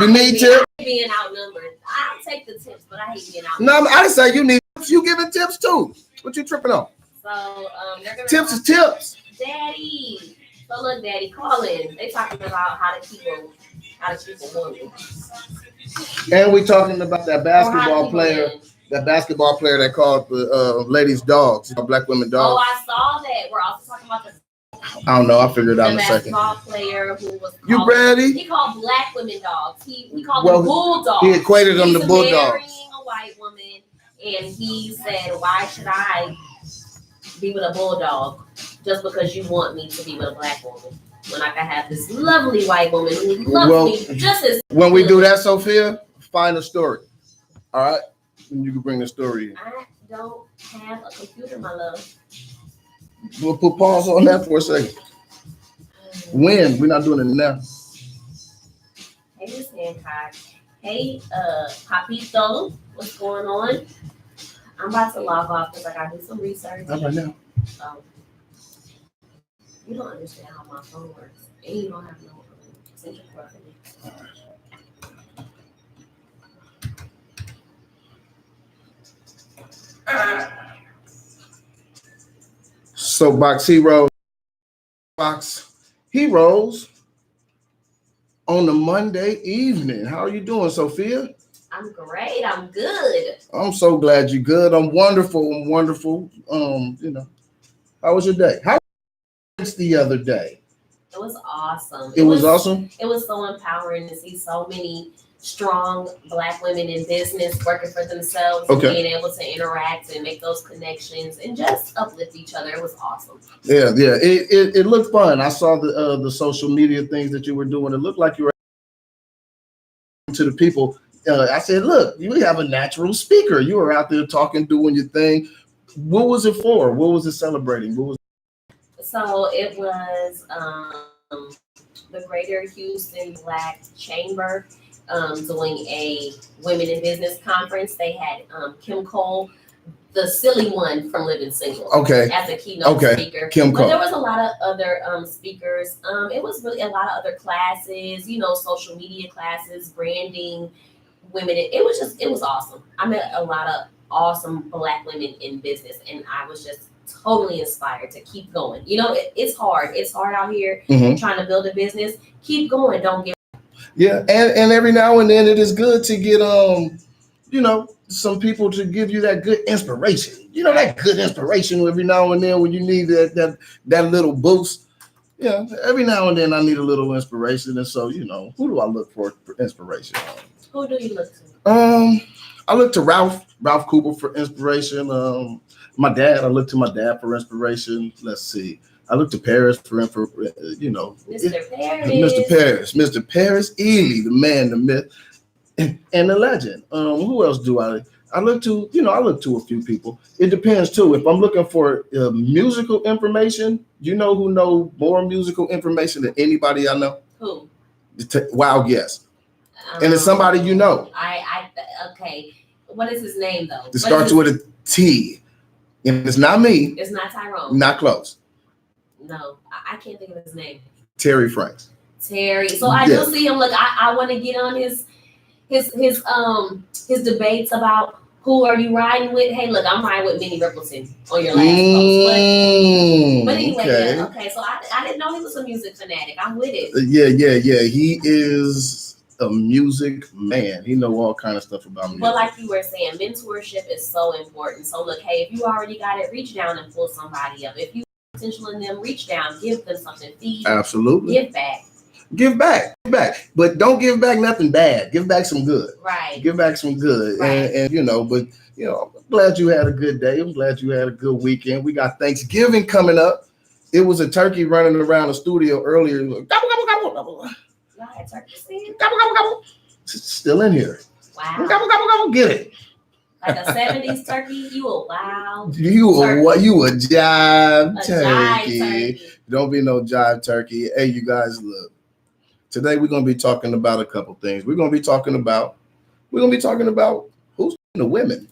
You need tips? I hate being outnumbered. I'll take the tips, but I hate being outnumbered. No, I didn't say you need tips. You giving tips too. What you tripping on? So they're gonna tips is tips. Daddy. So look, Daddy, call in. They talking about how to keep a woman. And we talking about that basketball player. That basketball player that called the ladies dogs, black women dogs. Oh, I saw that. We're also talking about the. I don't know. I'll figure it out in a second. The basketball player who was. You ready? He called black women dogs. He called them bulldogs. He equated them to bulldogs. Marrying a white woman, and he said, "Why should I be with a bulldog just because you want me to be with a black woman when I can have this lovely white woman who loves me just as." When we do that, Sophia, find a story. All right, and you can bring the story in. I don't have a computer, my love. We'll put pause on that for a second. When? We're not doing it now. Hey, Miss Hancock. Hey, Papito. What's going on? I'm about to log off because I got to do some research. Not right now. So, you don't understand how my phone works. And you don't have no central property. All right. Soapbox Hero. Soapbox Heroes on the Monday evening. How are you doing, Sophia? I'm great. I'm good. I'm so glad you're good. I'm wonderful. How was your day? How was the other day? It was awesome. It was awesome. It was so empowering to see so many strong black women in business working for themselves and being able to interact and make those connections and just uplift each other. It was awesome. Yeah. It looked fun. I saw the social media things that you were doing. It looked like you were to the people. I said, look, you have a natural speaker. You were out there talking, doing your thing. What was it for? What was it celebrating? So it was the Greater Houston Black Chamber doing a women in business conference. They had Kim Cole, the silly one from Living Single, as a keynote speaker. Kim Cole. But there was a lot of other speakers. It was really a lot of other classes, social media classes, branding, women. It was awesome. I met a lot of awesome black women in business, and I was just totally inspired to keep going. It's hard. It's hard out here trying to build a business. Keep going. Don't give. Yeah, and every now and then it is good to get some people to give you that good inspiration. That good inspiration every now and then when you need that little boost. Yeah, every now and then I need a little inspiration, and so who do I look for inspiration? Who do you look to? I look to Ralph Cooper for inspiration. My dad, I look to my dad for inspiration. Let's see. I look to Paris for Mr. Paris. Mr. Paris Ely, the man, the myth, and the legend. Who else do I look to? I look to a few people. It depends too. If I'm looking for musical information, who know more musical information than anybody I know? Who? Wild guess. And it's somebody you know. Okay. What is his name though? It starts with a T. And it's not me. It's not Tyrone. Not close. No, I can't think of his name. Terry Franks. Terry. So I do see him. Look, I want to get on his debates about who are you riding with. Hey, look, I'm riding with Minnie Rippleton on your last post. But anyway, okay. So I didn't know he was a music fanatic. I'm with it. Yeah. He is a music man. He know all kind of stuff about music. But like you were saying, mentorship is so important. So look, hey, if you already got it, reach down and pull somebody up. If you potential in them, reach down, give them something, feed. Absolutely. Give back. But don't give back nothing bad. Give back some good. Right. Give back some good. Right. And I'm glad you had a good day. I'm glad you had a good weekend. We got Thanksgiving coming up. It was a turkey running around the studio earlier. Gobble, gobble, gobble, gobble. Y'all had turkey stand? Gobble, gobble, gobble. Still in here. Wow. Gobble, gobble, gobble. Get it. Like a 70s turkey? You a wild You a what? You a jive a turkey. Jive turkey. Don't be no jive turkey. Hey, you guys, look. Today we're gonna be talking about a couple things. We're gonna be talking about who's the women.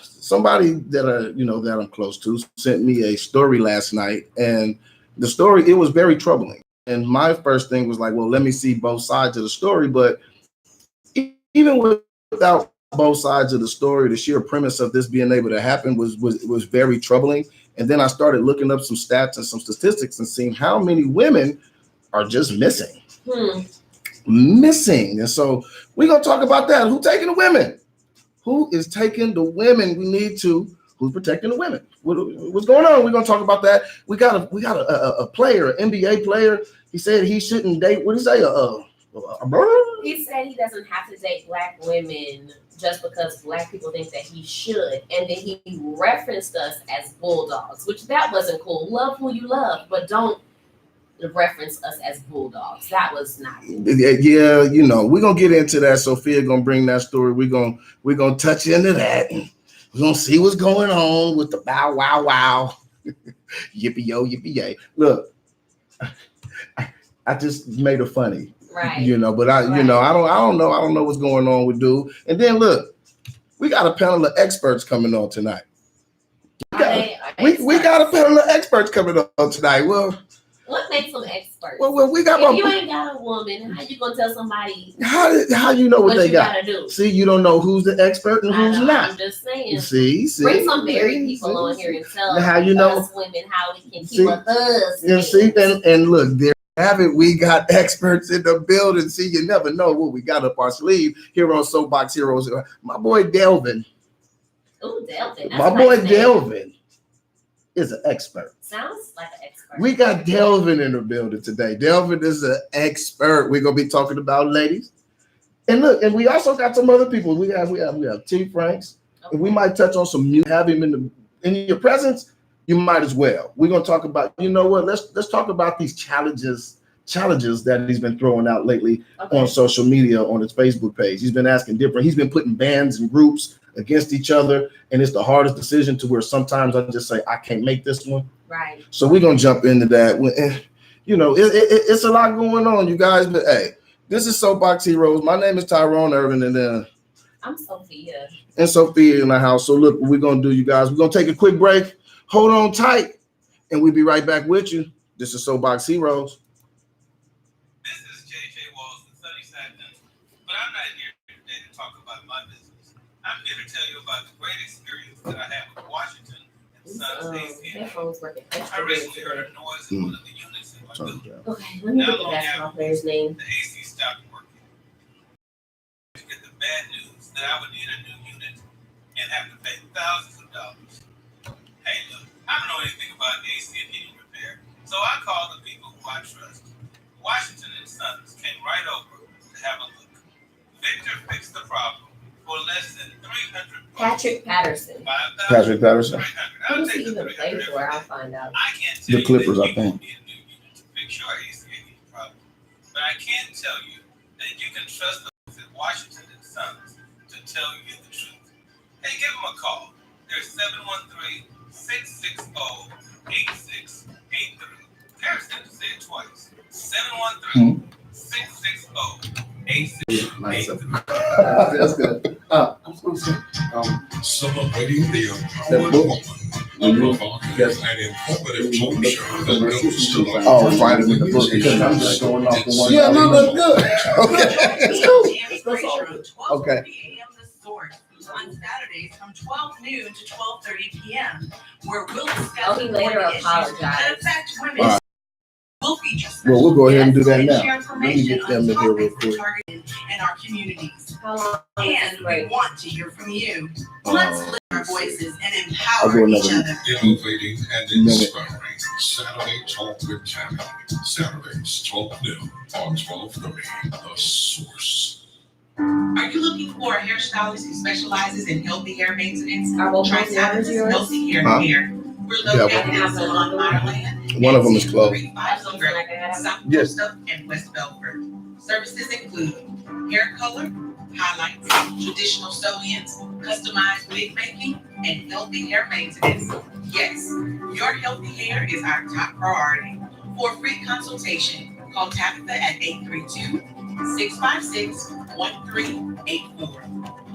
Somebody that I'm close to sent me a story last night, and the story, it was very troubling. and my first thing was like, well, let me see both sides of the story. But even without both sides of the story, the sheer premise of this being able to happen was very troubling. And then I started looking up some stats and some statistics and seeing how many women are just missing. Missing. And so we're gonna talk about that. Who taking the women? Who is taking the women? We need to. Who's protecting the women? What's going on? We're gonna talk about that. We got a player, an NBA player. He said he shouldn't date. What did he say? He said he doesn't have to date black women just because black people think that he should, and then he referenced us as bulldogs, which that wasn't cool. Love who you love, but don't reference us as bulldogs. That was not cool. Yeah, you know, we're gonna get into that. Sophia gonna bring that story. We're gonna touch into that. We're gonna see what's going on with the bow wow wow. Yippee yo, yippee yay. Look, I just made it funny. Right. You know, but I don't know what's going on with dude. And then look, we got a panel of experts coming on tonight. We got a panel of experts coming on tonight. Well, what makes them experts? Well, we got. If you ain't got a woman, how you gonna tell somebody? How you know what they got? Do? See, you don't know who's the expert and who's not. I'm just saying. See, bring some married people on here and tell how you know us women how we can keep a husband. And see, and look, there have it. We got experts in the building. See, you never know what we got up our sleeve here on Soapbox Heroes. My boy Delvin. Ooh, Delvin. My boy Delvin is an expert. Sounds like an expert. We got Delvin in the building today. Delvin is an expert. We're gonna be talking about ladies. And look, and we also got some other people. We have T. Franks. Okay. And we might touch on some new. Have him in your presence. You might as well. We're gonna talk about. You know what? Let's talk about these challenges that he's been throwing out lately on social media, on his Facebook page. He's been asking different. He's been putting bands and groups against each other, and it's the hardest decision to where sometimes I just say I can't make this one. Right. So we're gonna jump into that. You know, it's a lot going on, you guys. But hey, this is Soapbox Heroes. My name is Tyrone Irvin, and I'm Sophia. And Sophia in the house. So look, what we're gonna do, you guys. We're gonna take a quick break. Hold on tight, and we'll be right back with you. This is Soapbox Heroes. This is JJ Walls with Sunnyside Dental, but I'm not here today to talk about my business. I'm here to tell you about the great experience that I have with Washington and Sons AC. I recently heard a noise in one of the units in my building. Okay, let me get the basketball player's name. The AC stopped working. To get the bad news that I would need a new unit and have to pay thousands of dollars. Hey, look, I don't know anything about AC and heating repair, so I called the people who I trust. Washington and Sons came right over to have a look. Victor fixed the problem for less than $300. Patrick Patterson. Patrick Patterson. Who does he even play for? I'll find out. I can't tell the Clippers, I think. You need a new unit to fix your AC and heating problem, but I can tell you that you can trust those at Washington and Sons to tell you the truth. Hey, give them a call. They're 713-660-8683. Harrison, to say it twice. 713-660-8683. That's good. Celebrating the empowerment and informative talk show that goes to the Friday with the book. Because I'm just going off for one. Yeah, no, that's good. Okay. Let's go. Okay. On Saturdays from 12 noon to 12:30 p.m., where we'll discuss he later apologized. that affect women. We'll feature well, we'll go ahead and do that now. share Let me get them in here real quick. in our communities. How long And we want to hear from you. Let's lift our voices and I'll empower do each another other. innovating and inspiring Saturday Talk with Tammy. Saturdays 12 noon on 12:30. The Source. Are you looking for a hairstylist who specializes in healthy hair maintenance? Are both Try those numbers yours? Healthy Hair Huh? Care. We're located in Salon Ireland. One of them is closed. South Yes. Coast and West Belford. Services include hair color, highlights, traditional sew-ins, customized wig making, and healthy hair maintenance. Yes, your healthy hair is our top priority. For a free consultation, call Tabitha at 832-656-1384.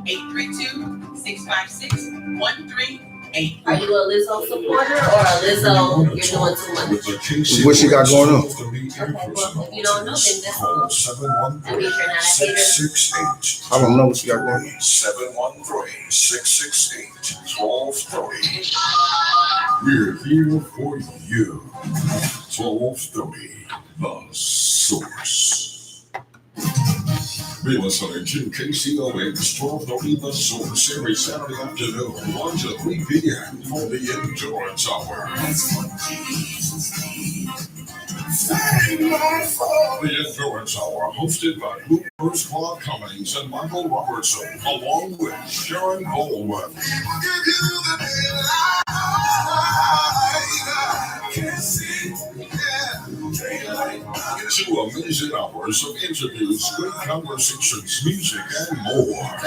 832-656-1384. Are you a Lizzo supporter or a Lizzo, you're doing too much? What she got going on? Okay, well, if you don't know, then that's cool. That means you're not a hater. I don't know what she got going on. 713-668-1230. We're here for you. 1230, The Source. Be listening to KCOH 1230 The Source every Saturday afternoon, 1 to 3 p.m. for the Endurance Hour. The Endurance Hour, hosted by Hooper's Claude Cummings and Michael Robertson, along with Sharon Baldwin. Two amazing hours of interviews, great conversations, music, and more.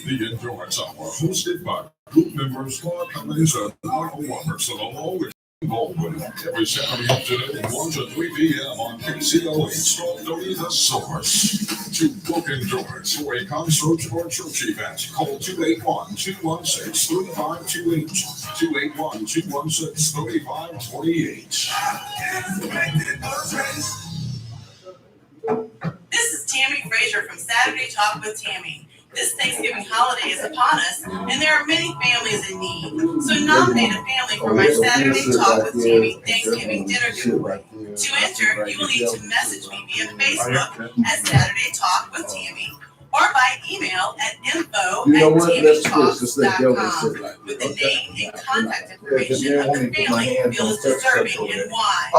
The Endurance Hour, hosted by group members Claude Cummings and Michael Robertson, along with Baldwin, every Saturday afternoon, 1 to 3 p.m. on KCOH 1230 The Source. To book Endurance for a concert or church event, call 281-216-3528. 281-216-3528. This is Tammy Frazier from Saturday Talk with Tammy. This Thanksgiving holiday is upon us, and there are many families in need. So nominate a family for my Saturday Talk with Tammy Thanksgiving dinner giveaway. To enter, you will need to message me via Facebook at Saturday Talk with Tammy, or by email at info@tammytalks.com with the name and contact information of the family you feel is deserving and why.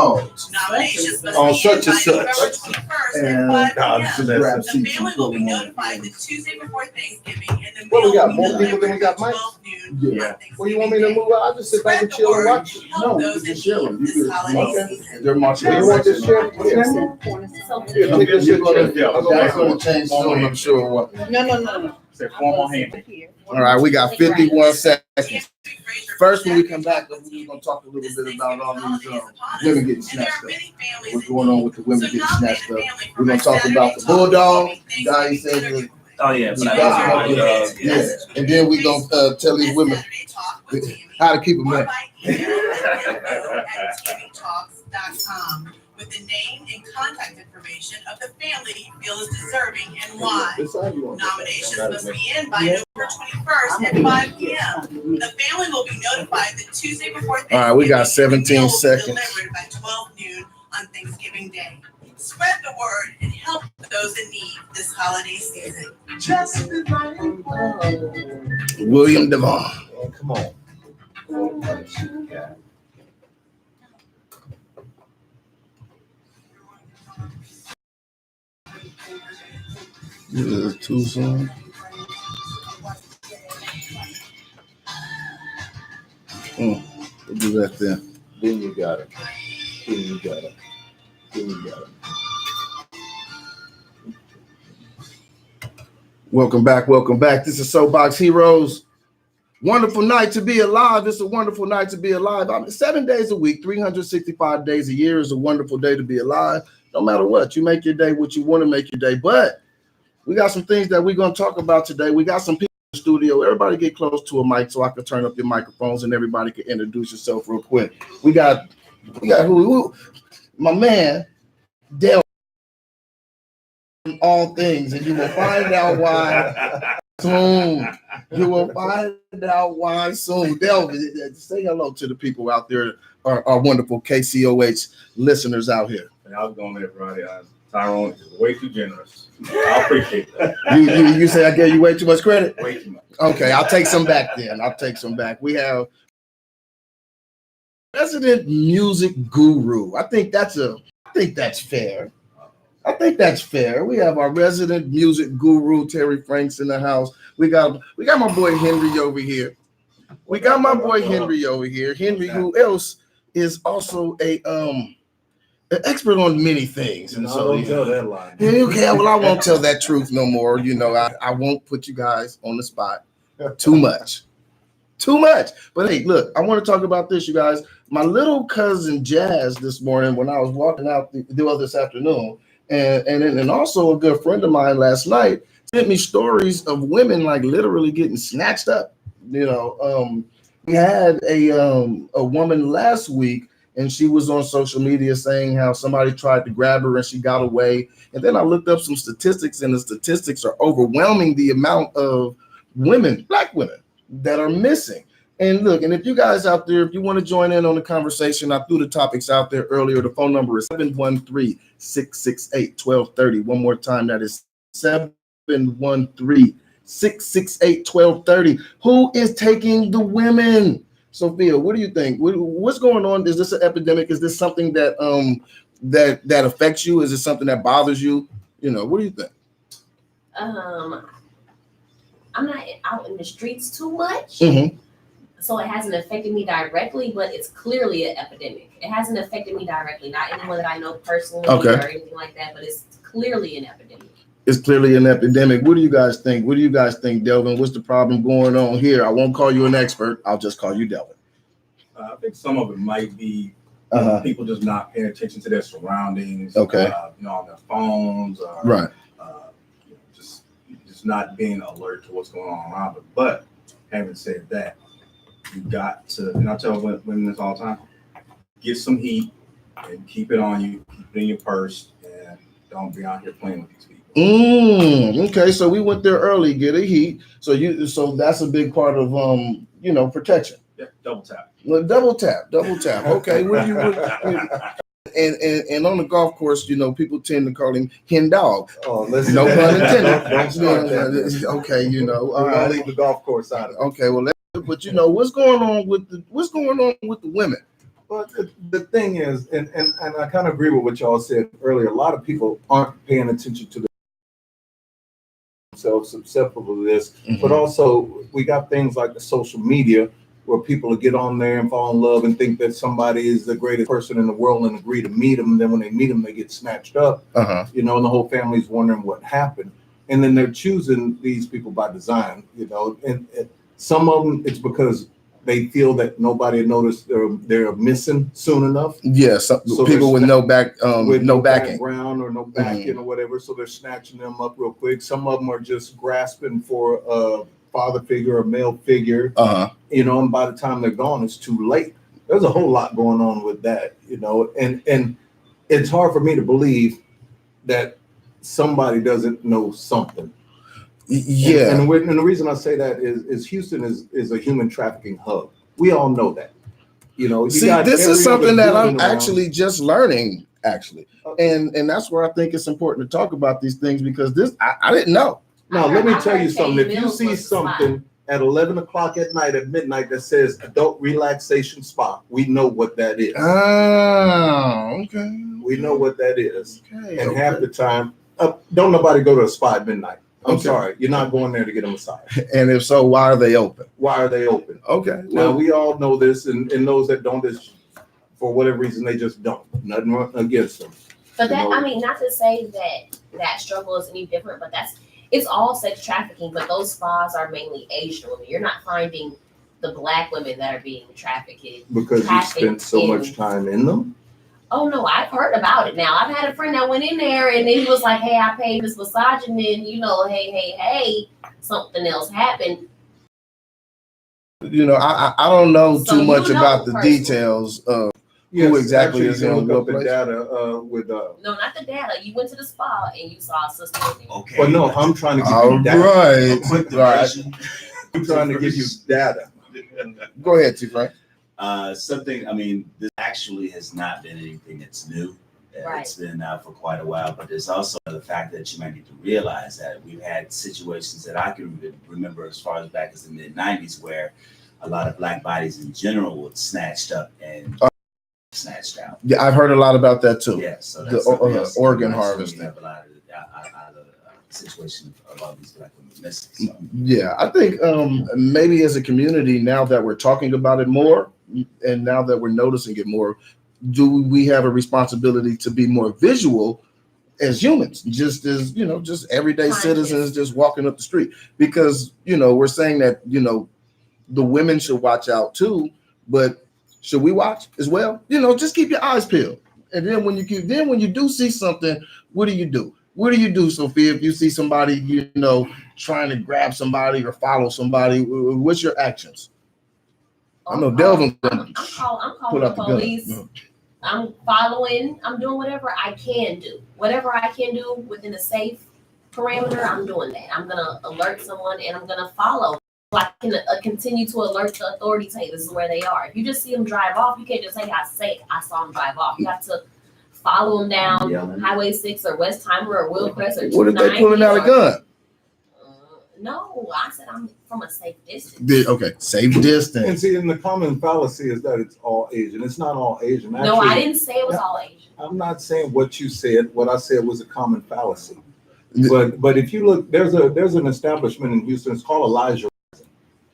Nominations must be in by November 21st at 5 p.m. The family will be notified the Tuesday before Thanksgiving, and the Well, we meal got will be more people than we delivered got at mics. 12 noon on Yeah. Thanksgiving Well, you want me to Day. move out? I'll just sit back and Spread the chill and word watch. and help those in need this holiday season. They're marching. You want this chair? Yeah, take this shit. I'm gonna change soon, I'm sure. No. Say four more hands. All right, we got 51 seconds. First, when we come back, we're gonna talk a little bit about all these women getting snatched up. What's going on with the women getting snatched up? We're gonna talk about the bulldog. Guy said that. Oh yeah, Yeah, and then we gonna tell these women how to keep them in. TammyTalks.com with the name and contact information of the family you feel is deserving and why. Nominations must be in by November 21st at 5 p.m. The family will be notified the Tuesday before Thanksgiving. All right, we got 17 The meal will be seconds. delivered by 12 noon on Thanksgiving Day. Spread the word and help those in need this holiday season. William Devon. Oh, come on. This is too soon. We'll do that then. Then you got it. Then you got it. Welcome back. This is Soapbox Heroes. Wonderful night to be alive. It's a wonderful night to be alive. 7 days a week, 365 days a year is a wonderful day to be alive. No matter what, you make your day what you want to make your day. But we got some things that we're going to talk about today. We got some people in the studio. Everybody get close to a mic so I can turn up your microphones and everybody can introduce yourself real quick. We got who? My man, Del. All things, and you will find out why soon. You will find out why soon. Delvin, say hello to the people out there, our wonderful KCOH listeners out here. I was going there Friday. Tyrone is way too generous. I appreciate that. You say I gave you way too much credit? Way too much. Okay, I'll take some back then. We have resident music guru. I think that's fair. We have our resident music guru, Terry Franks, in the house. We got my boy Henry over here. Henry, who else is also an expert on many things. And Don't tell that lie. Okay, well, I won't tell that truth no more. You know, I won't put you guys on the spot too much. But hey, look, I want to talk about this, you guys. My little cousin Jazz this morning, when I was walking out this afternoon, and also a good friend of mine last night sent me stories of women like literally getting snatched up We had a woman last week, and she was on social media saying how somebody tried to grab her and she got away. And then I looked up some statistics, and the statistics are overwhelming the amount of women, black women, that are missing. And look, and if you guys out there, if you want to join in on the conversation, I threw the topics out there earlier. The phone number is 713-668-1230. One more time, that is 713-668-1230. Who is taking the women? Sophia, what do you think? What's going on? Is this an epidemic? Is this something that that affects you? Is it something that bothers you? What do you think? I'm not out in the streets too much. Mm-hmm. So it hasn't affected me directly, but it's clearly an epidemic. It hasn't affected me directly, not anyone that I know personally or anything like that, but it's clearly an epidemic. It's clearly an epidemic. What do you guys think? Delvin? What's the problem going on here? I won't call you an expert. I'll just call you Delvin. I think some of it might be people just not paying attention to their surroundings. Okay. On their phones. Right. Just not being alert to what's going on around them. But having said that, you got to, and I tell women this all the time, get some heat and keep it on you, keep it in your purse, and don't be out here playing with these people. Okay, so we went there early, get a heat. So that's a big part of protection. Yeah, double tap. Well, double tap. Okay, and on the golf course, people tend to call him hen dog. Oh, listen. No pun intended. Don't start that. Okay, We're gonna leave the golf course out of it. Okay, well, but what's going on with the women? But the thing is, and I kind of agree with what y'all said earlier. A lot of people aren't paying attention to themselves, susceptible to this. Mm-hmm. But also, we got things like the social media where people will get on there and fall in love and think that somebody is the greatest person in the world and agree to meet them. And then when they meet them, they get snatched up. And the whole family's wondering what happened. And then they're choosing these people by design. And some of them, it's because they feel that nobody noticed they're missing soon enough. Yeah, so people with no backing, background or no backing or whatever, so they're snatching them up real quick. Some of them are just grasping for a father figure, a male figure. And by the time they're gone, it's too late. There's a whole lot going on with that, and it's hard for me to believe that somebody doesn't know something. Yeah, and the reason I say that is Houston is a human trafficking hub. We all know that. This is something that I'm actually just learning, and that's where I think it's important to talk about these things, because I didn't know. Now let me tell you something. If you see something at 11 o'clock at night, at midnight, that says adult relaxation spa, we know what that is. Oh, okay. We know what that is. Okay, and half the time, don't nobody go to a spa at midnight. I'm sorry, you're not going there to get a massage. And if so, why are they open? Okay. Now we all know this, and those that don't, is for whatever reason they just don't. Nothing against them. But not to say that struggle is any different, but it's all sex trafficking. But those spas are mainly Asian women. You're not finding the black women that are being trafficked because you spent so much time in them. Oh no, I've heard about it now. I've had a friend that went in there and then he was like, "Hey, I paid this massage," and then hey, something else happened. I don't know too much about the details of who exactly is in what place. Data with No, not the data. You went to the spa and you saw a sister. Okay. Well, no, I'm trying to give you data. Right. I'm trying to give you data. Go ahead, T. Frank. This actually has not been anything that's new. Right. It's been out for quite a while, but there's also the fact that you might need to realize that we've had situations that I can remember as far as back as the mid-90s where a lot of black bodies in general were snatched up and snatched out. Yeah, I've heard a lot about that too. Yeah, so that's the organ harvesting. Have a lot of situation of all these black women missing. So. Yeah, I think maybe as a community, now that we're talking about it more, and now that we're noticing it more, do we have a responsibility to be more visual as humans, just as just everyday citizens just walking up the street? Because we're saying that the women should watch out too, but should we watch as well? Just keep your eyes peeled, and then when you do see something, what do? What do you do, Sophia, if you see somebody, you know, trying to grab somebody or follow somebody? What's your actions? I know Delvin. I'm calling pull the out the police. gun. I'm following. I'm doing whatever I can do. Whatever I can do within a safe parameter, I'm doing that. I'm gonna alert someone and I'm gonna follow. So I can continue to alert the authorities. Hey, this is where they are. If you just see them drive off, you can't just say I saw them drive off. You have to follow them down Highway 6 or Westheimer or Willcrest or 290. What if they pulling out a gun? No, I said I'm from a safe distance. Okay, safe distance. And see, and the common fallacy is that it's all Asian. It's not all Asian. Actually, No, I didn't say it was all Asian. I'm not saying what you said. What I said was a common fallacy. But if you look, there's an establishment in Houston. It's called Elijah,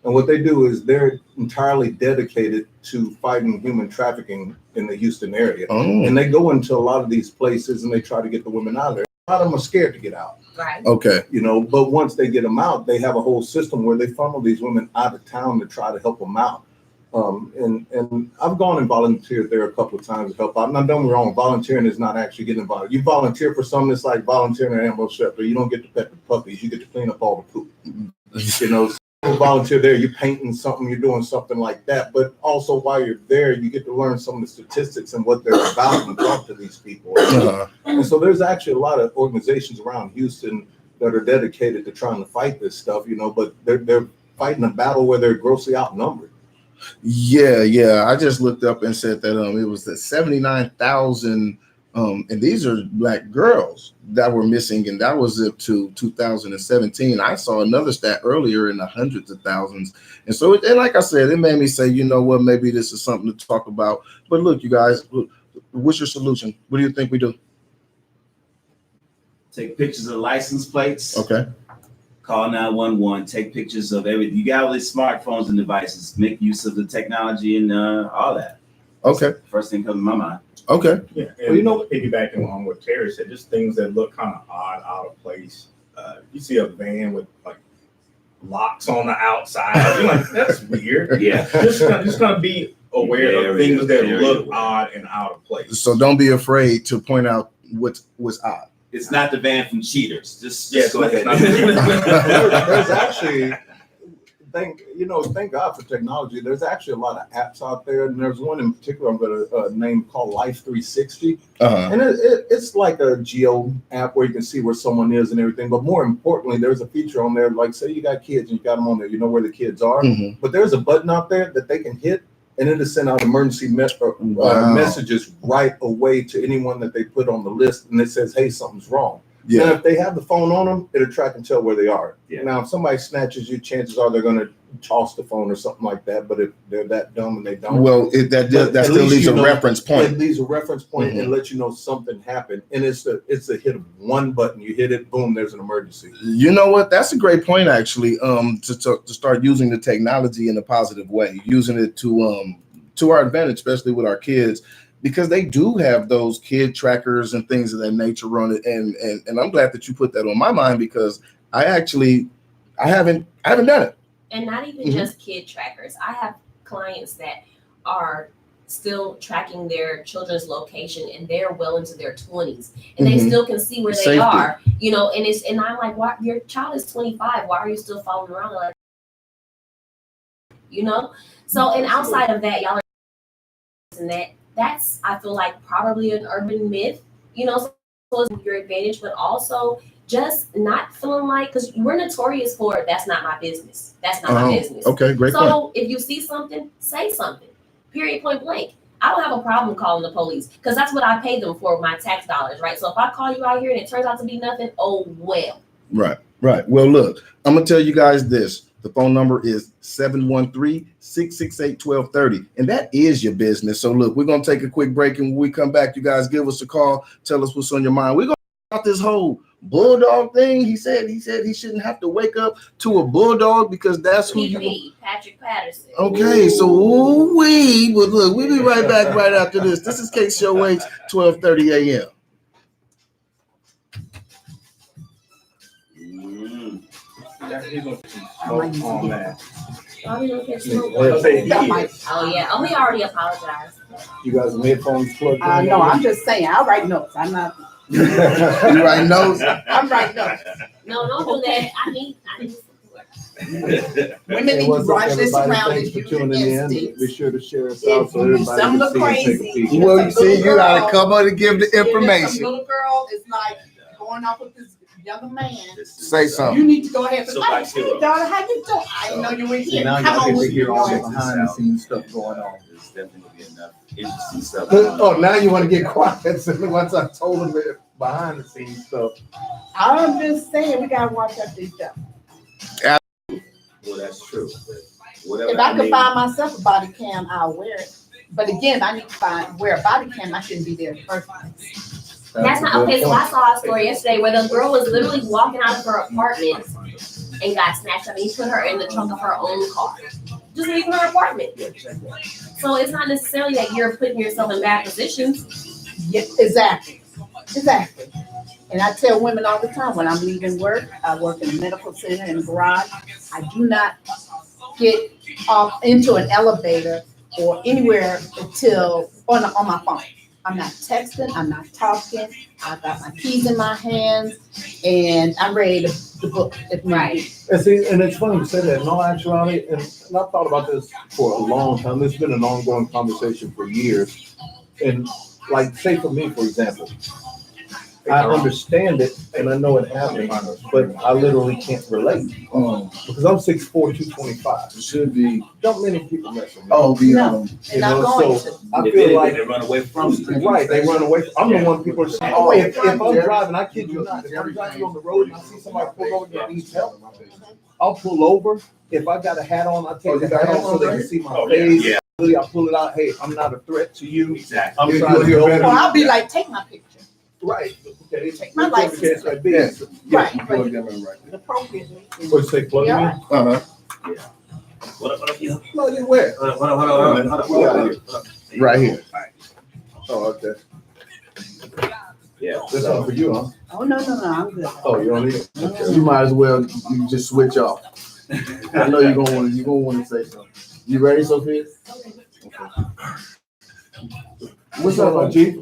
and what they do is they're entirely dedicated to fighting human trafficking in the Houston area. Oh. And they go into a lot of these places and they try to get the women out of there. A lot of them are scared to get out. Right. Okay. You know, but once they get them out, they have a whole system where they funnel these women out of town to try to help them out. And I've gone and volunteered there a couple of times to help out. Now, don't get me wrong, volunteering is not actually getting involved. You volunteer for something that's like volunteering at an animal shelter. You don't get to pet the puppies. You get to clean up all the poop. You know, so volunteer there, you're painting something, you're doing something like that. But also while you're there, you get to learn some of the statistics and what they're about and talk to these people. And so there's actually a lot of organizations around Houston that are dedicated to trying to fight this stuff, you know, but they're fighting a battle where they're grossly outnumbered. Yeah. I just looked up and said that it was the 79,000, and these are Black girls that were missing, and that was up to 2017. I saw another stat earlier in the hundreds of thousands, and so and like I said, it made me say, you know what, maybe this is something to talk about. But look, you guys, what's your solution? What do you think we do? Take pictures of license plates. Okay. Call 911. Take pictures of everything. You got all these smartphones and devices. Make use of the technology and all that. Okay. First thing comes to my mind. Okay. Yeah, and well, you know, piggybacking on what Terry said, just things that look kind of odd, out of place. You see a van with like locks on the outside. You're like, that's weird. Yeah. Just gonna be aware of things that look odd and out of place. So don't be afraid to point out what's odd. It's not the van from Cheaters. Just go ahead. There's actually, thank God for technology. There's actually a lot of apps out there, and there's one in particular I'm going to name called Life 360, and it's like a geo app where you can see where someone is and everything. But more importantly, there's a feature on there, like say you got kids and you got them on there, you know where the kids are, but there's a button out there that they can hit, and it'll send out emergency messages right away to anyone that they put on the list, and it says, hey, something's wrong. Yeah. Now, if they have the phone on them, it'll track and tell where they are. Yeah. Now, if somebody snatches you, chances are they're going to toss the phone or something like that. But if they're that dumb and they don't, well, that still leaves a reference point. It leaves a reference point and lets you know something happened. And it's a hit of one button. You hit it, boom, there's an emergency. You know what? That's a great point, actually. To start using the technology in a positive way, using it to our advantage, especially with our kids, because they do have those kid trackers and things of that nature on it. And I'm glad that you put that on my mind, because I haven't done it. And not even just kid trackers. I have clients that are still tracking their children's location, and they're well into their 20s, and they still can see where they are, you know, and I'm like, why, your child is 25, why are you still following around, like, you know? So, and outside of that, y'all are and that's, I feel like, probably an urban myth, you know, so it's your advantage, but also just not feeling like, because we're notorious for, that's not my business. That's not my business. Okay, great point. So if you see something, say something, period, point blank. I don't have a problem calling the police, because that's what I pay them for, my tax dollars, right? So if I call you out here and it turns out to be nothing, oh, well. Right. Well, look, I'm going to tell you guys this. The phone number is 713-668-1230. And that is your business. So look, we're going to take a quick break. And when we come back, you guys give us a call. Tell us what's on your mind. We're going to talk about this whole bulldog thing. He said he shouldn't have to wake up to a bulldog, because that's who you Patrick Patterson. Okay, so look, we'll be right back right after this. This is KCOH 1230 a.m. On that. Oh yeah. He already apologized. You guys have headphones plugged in? No, I'm just saying, I'll write notes. I'm not You write notes. I'm right now. No, don't do that. I need support. Women need to what's up, watch their everybody? surroundings. Thanks for use your tuning in. instincts. Be sure to share us If out so you everybody some can look see and take a crazy. peek. Well, you see, you gotta come on and give the If there's some information. little girl is like going off with this younger man. Say You something. need to go ahead and say, Soapbox hey, Hero. daughter, how you doing? I didn't know you were See, here. now Come y'all on get with to me. hear all the Go ahead. behind the scenes stuff going on. There's definitely gonna be enough interesting stuff. Oh, now you want to get quiet. So once I told them that behind the scenes stuff. I'm just saying, we gotta watch out these stuff. Well, that's true. But whatever. If I could mean, find myself a body cam, I'll wear it. But again, I need to wear a body cam. I shouldn't be there in the first place. That's not okay. So I saw a story yesterday where the girl was literally walking out of her apartment and got snatched up. And he put her in the trunk of her own car, just leaving her apartment. So it's not necessarily that you're putting yourself in bad positions. Yeah, exactly. Exactly. And I tell women all the time when I'm leaving work, I work in a medical center in a garage. I do not get off into an elevator or anywhere until on my phone. I'm not texting, I'm not talking. I've got my keys in my hands and I'm ready to book if Right. And see, and it's funny you say that. In all actuality, and I've thought about this for a long time. This has been an ongoing conversation for years. And like, say for me, for example, I understand it and I know it happened, but I literally can't relate because I'm 6'4", 225. Should be. Don't many people mess with me. Oh, be No. And I'm going so to. I if feel anything, like they run away from you. right, they run away. I'm the one people are saying, oh, if I'm driving, I kid you not, if I'm driving on the road and I see somebody pull over that needs help, I'll pull over. If I got a hat on, I take the hat off so they can see my face. Yeah. I pull it out. Hey, I'm not a threat to you. Exactly. I'm trying to help. Or I'll be like, take my picture. Right. Okay. Take my license. Like this. Right. Plug them in right there. Appropriately. What you say? Plug me in? Uh-huh. What up, yeah. Plug it where? Hold on. Right here. Oh, okay. Yeah. This one for you, huh? Oh, no, I'm good. Oh, you don't need it? Okay. You might as well you just switch off. I know you're gonna want to say something. You ready, Sophia? Okay. What's up, Chief?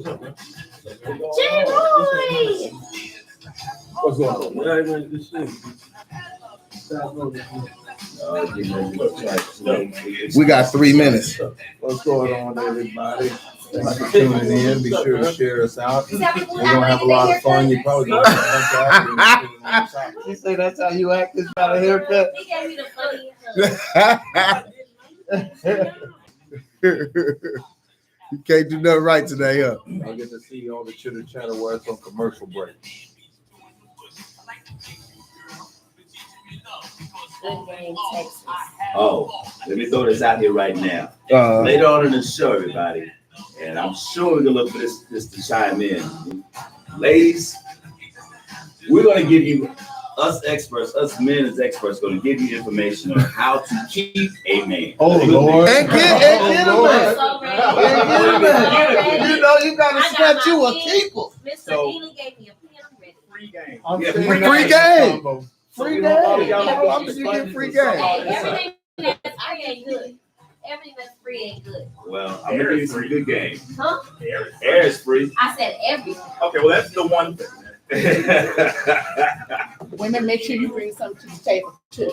J-Boy! What's going on? We got 3 minutes. What's going on, everybody? Thanks for tuning in. Be sure to share us out. We're gonna have a lot of fun. You probably gonna have fun. You say that's how you act this about a haircut? He gave me the funniest look. You can't do nothing right today, huh? I get to see all the chitter chatter where it's on commercial break. Good game, Texas. Oh, let me throw this out here right now. Later on in the show, everybody, and I'm sure we're gonna look for this to chime in. Ladies, we're gonna give you us men as experts, gonna give you information on how to keep a man. Oh, Lord. And get him, man. So ready. You know you gotta set you a keeper. Mr. Ely gave me a pen. I'm ready. Free game. I'm Yeah, saying free that game. combo. Free You game. know, all y'all How know often these you get buttons free and game? stuff. Hey, everything that's free ain't good. Everything that's free ain't good. Well, I'm gonna give you some good game. Huh? Air is free. I said everything. Okay, well, that's the one thing. Women, make sure you bring something to the table too.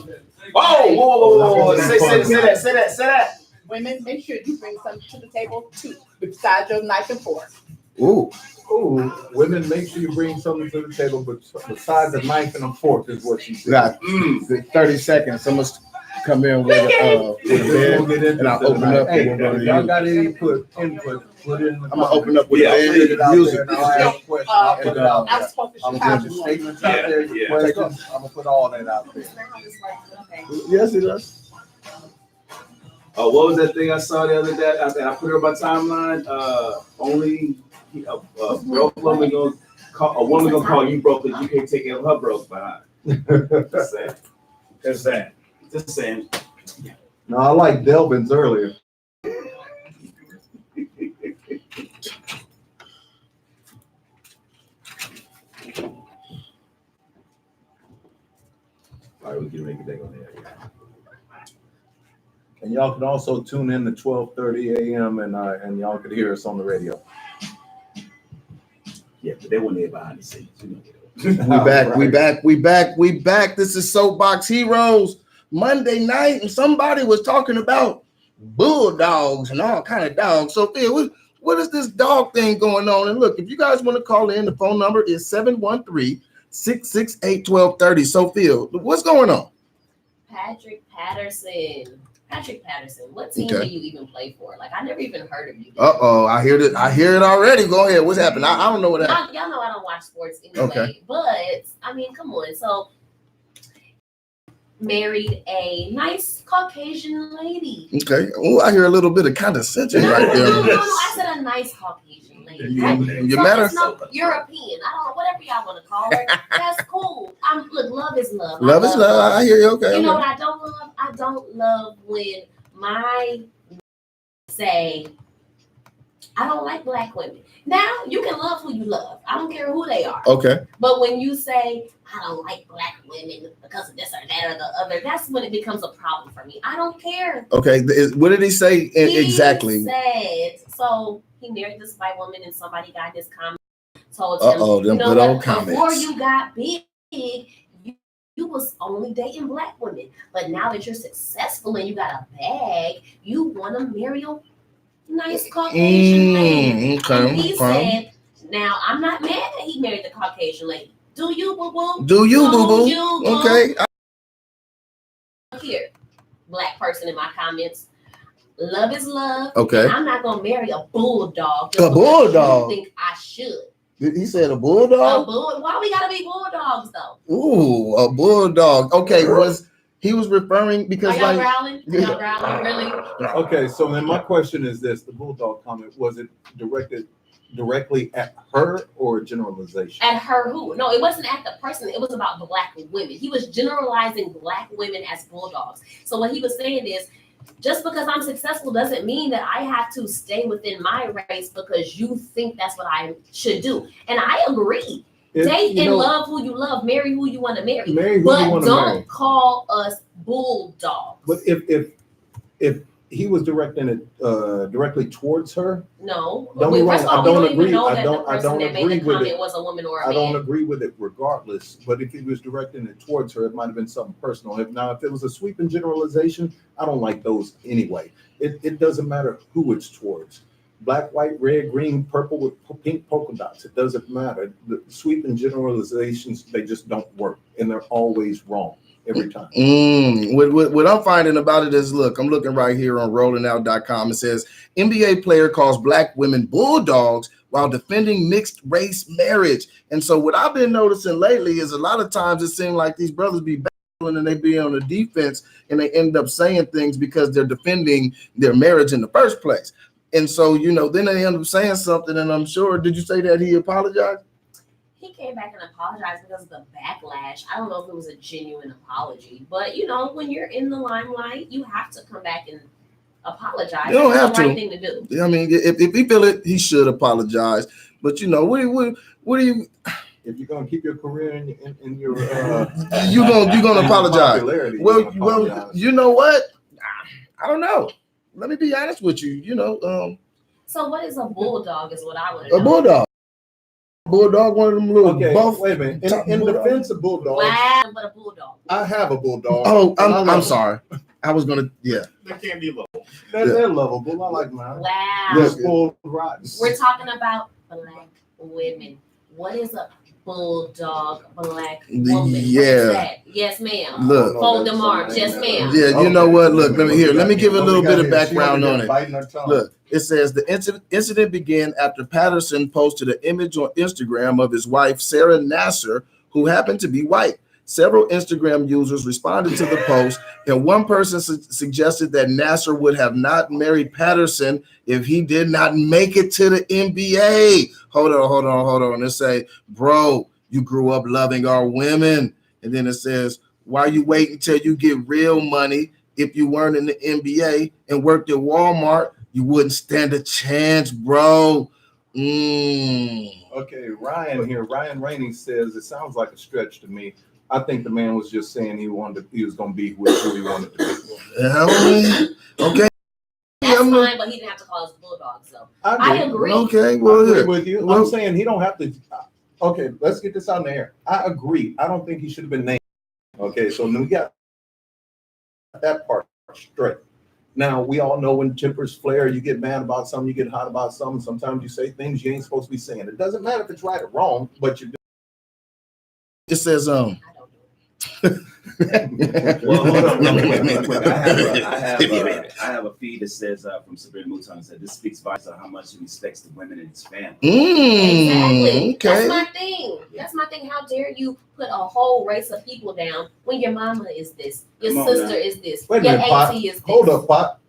Whoa. Say that. Women, make sure you bring something to the table too, besides your knife and fork. Ooh. Ooh, women, make sure you bring something to the table, but besides a knife and a fork is what she We said. got 30 seconds. Someone's come in with a We'll bed, get into and I'll it open tonight. up. Hey, And we're if gonna y'all use. got any input, put it in the I'm gonna open up with Yeah, a Put bed it out music. there and I'll ask questions. I'll put it out I there. was supposed to I'm gonna Chicago put the one. statements out there, Yeah. questions, I'm gonna put all that out there. Okay. Yes, it does. Oh, what was that thing I saw the other day? I put it on my timeline. Only a broke woman gonna call a woman gonna call you broke because you can't take care of her broke behind. Just saying. No, I like Delvin's earlier. All right, we can make it back on there. And y'all can also tune in to 12:30 a.m. and y'all could hear us on the radio. Yeah, but they weren't there behind the scenes. You know. We back. This is Soapbox Heroes Monday night, and somebody was talking about bulldogs and all kind of dogs. So, Phil, what is this dog thing going on? And look, if you guys want to call in, the phone number is 713-668-1230. So, Phil, what's going on? Patrick Patterson. What team do you even play for? Like, I never even heard of you. I hear it already. Go ahead. What's happened? I don't know what happened. Y'all know I don't watch sports anyway. Okay. But I mean, come on. So married a nice Caucasian lady. Okay. Oh, I hear a little bit of condescension right there. No. I said a nice Caucasian lady. You matter? It's no European. I don't know, whatever y'all want to call her. That's cool. Look, love is love. Love is love. I hear you. Okay. You know what I don't love? I don't love when my say, I don't like black women. Now, you can love who you love. I don't care who they are. Okay. But when you say, I don't like black women because of this or that or the other, that's when it becomes a problem for me. I don't care. Okay. What did he say exactly? He said, so he married this white woman and somebody got his comment, told him, them good old comments. Before you got big, you was only dating black women. But now that you're successful and you got a bag, you want to marry a nice Caucasian lady. Okay. And he said, now I'm not mad that he married the Caucasian lady. Do you, boo-boo? Do you, boo-boo? Okay. Here, black person in my comments. Love is love. Okay. And I'm not going to marry a bulldog. A bulldog? You think I should. He said a bulldog? Why we gotta be bulldogs though? Ooh, a bulldog. Okay, he was referring because Are y'all growling? Are y'all growling? Really? Okay, so then my question is this: the bulldog comment, was it directed directly at her or a generalization? At her who? No, it wasn't at the person. It was about black women. He was generalizing black women as bulldogs. So what he was saying is, just because I'm successful doesn't mean that I have to stay within my race because you think that's what I should do. And I agree. Date and love who you love, marry who you want to marry. But don't call us bulldogs. But if he was directing it directly towards her, no. Don't be wrong. I don't agree. I don't agree with it. Was a woman or a I man. don't agree with it regardless. But if he was directing it towards her, it might have been something personal. If it was a sweeping generalization, I don't like those anyway. It doesn't matter who it's towards. Black, white, red, green, purple with pink polka dots. It doesn't matter. The sweeping generalizations, they just don't work, and they're always wrong every time. What I'm finding about it is, look, I'm looking right here on rollingout.com. It says NBA player calls black women bulldogs while defending mixed race marriage. And so what I've been noticing lately is a lot of times it seems like these brothers be battling and they be on the defense and they end up saying things because they're defending their marriage in the first place. And so, then they end up saying something, and I'm sure, did you say that he apologized? He came back and apologized because of the backlash. I don't know if it was a genuine apology, but when you're in the limelight, you have to come back and apologize. You don't have That's the to. right thing to do. I mean, if he feel it, he should apologize. But what do you? If you're gonna keep your career in your, you're gonna apologize. Well, you know what? I don't know. Let me be honest with you. So what is a bulldog? Is what I want to know. A bulldog. Bulldog, one of them little buff. Wait a minute. In defense of bulldogs, wow, but a bulldog. I have a bulldog. Oh, I'm sorry. I was gonna. Yeah. They can't be low. They're lovable. I like mine. Wow. They're spoiled rotten. We're talking about black women. What is a bulldog black woman? Yeah. What is that? Yes, ma'am. Look. Fold them arms. Yes, ma'am. Yeah, you know what? Look, let me give a little bit of background on it. Look, it says the incident began after Patterson posted an image on Instagram of his wife, Sarah Nasser, who happened to be white. Several Instagram users responded to the post, and one person suggested that Nasser would have not married Patterson if he did not make it to the NBA. Hold on. It say, bro, you grew up loving our women. And then it says, why you wait until you get real money? If you weren't in the NBA and worked at Walmart, you wouldn't stand a chance, bro. Okay, Ryan Rainey says it sounds like a stretch to me. I think the man was just saying he was going to be who he wanted to be. Okay. That's fine, but he didn't have to call us bulldogs, though. I agree. Okay, well, I agree with you. I'm saying he don't have to. Okay, let's get this out in the air. I agree. I don't think he should have been named. Okay, so we got that part straight. Now, we all know when tempers flare, you get mad about something, you get hot about something. Sometimes you say things you ain't supposed to be saying. It doesn't matter if it's right or wrong, but you do. It says Well, hold on. I have a feed that says from Sabrina Mouton said this speaks volumes on how much he respects the women in his family. Exactly. Okay. That's my thing. That's my thing. How dare you put a whole race of people down when your mama is this, your Come on sister now. is this, Wait a your minute, Pot. auntie is this. Hold up, Pot.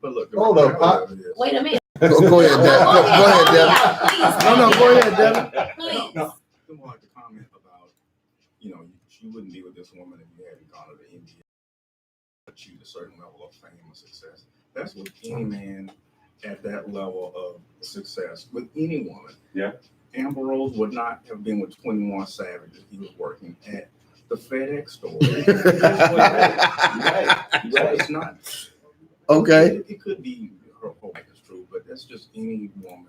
But look, Hold up, Pop. Wait a minute. Go ahead, Devin. Go ahead, Devin. Please. No, go ahead, Devin. Please. No, I wanted to comment about, you wouldn't be with this woman if you hadn't gone to the NBA, achieved a certain level of fame or success. That's with any man at that level of success, with any woman. Yeah. Amber Rose would not have been with 21 Savage if he was working at the FedEx store. You're right. It's not. Okay. It could be her whole life is true, but that's just any woman,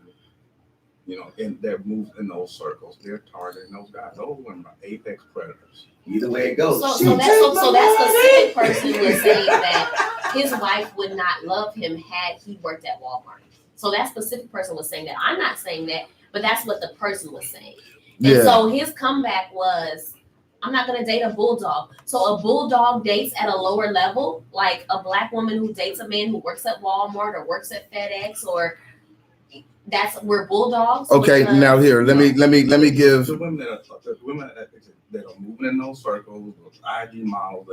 and that moves in those circles. They're targeting those guys. Those women are apex predators. Either way it goes. So that specific person was saying that his wife would not love him had he worked at Walmart. So that specific person was saying that. I'm not saying that, but that's what the person was saying. And so his comeback was, I'm not going to date a bulldog. So a bulldog dates at a lower level, like a black woman who dates a man who works at Walmart or works at FedEx, or we're bulldogs. Okay, because- now here, let me give. The women that are moving in those circles, those IG models,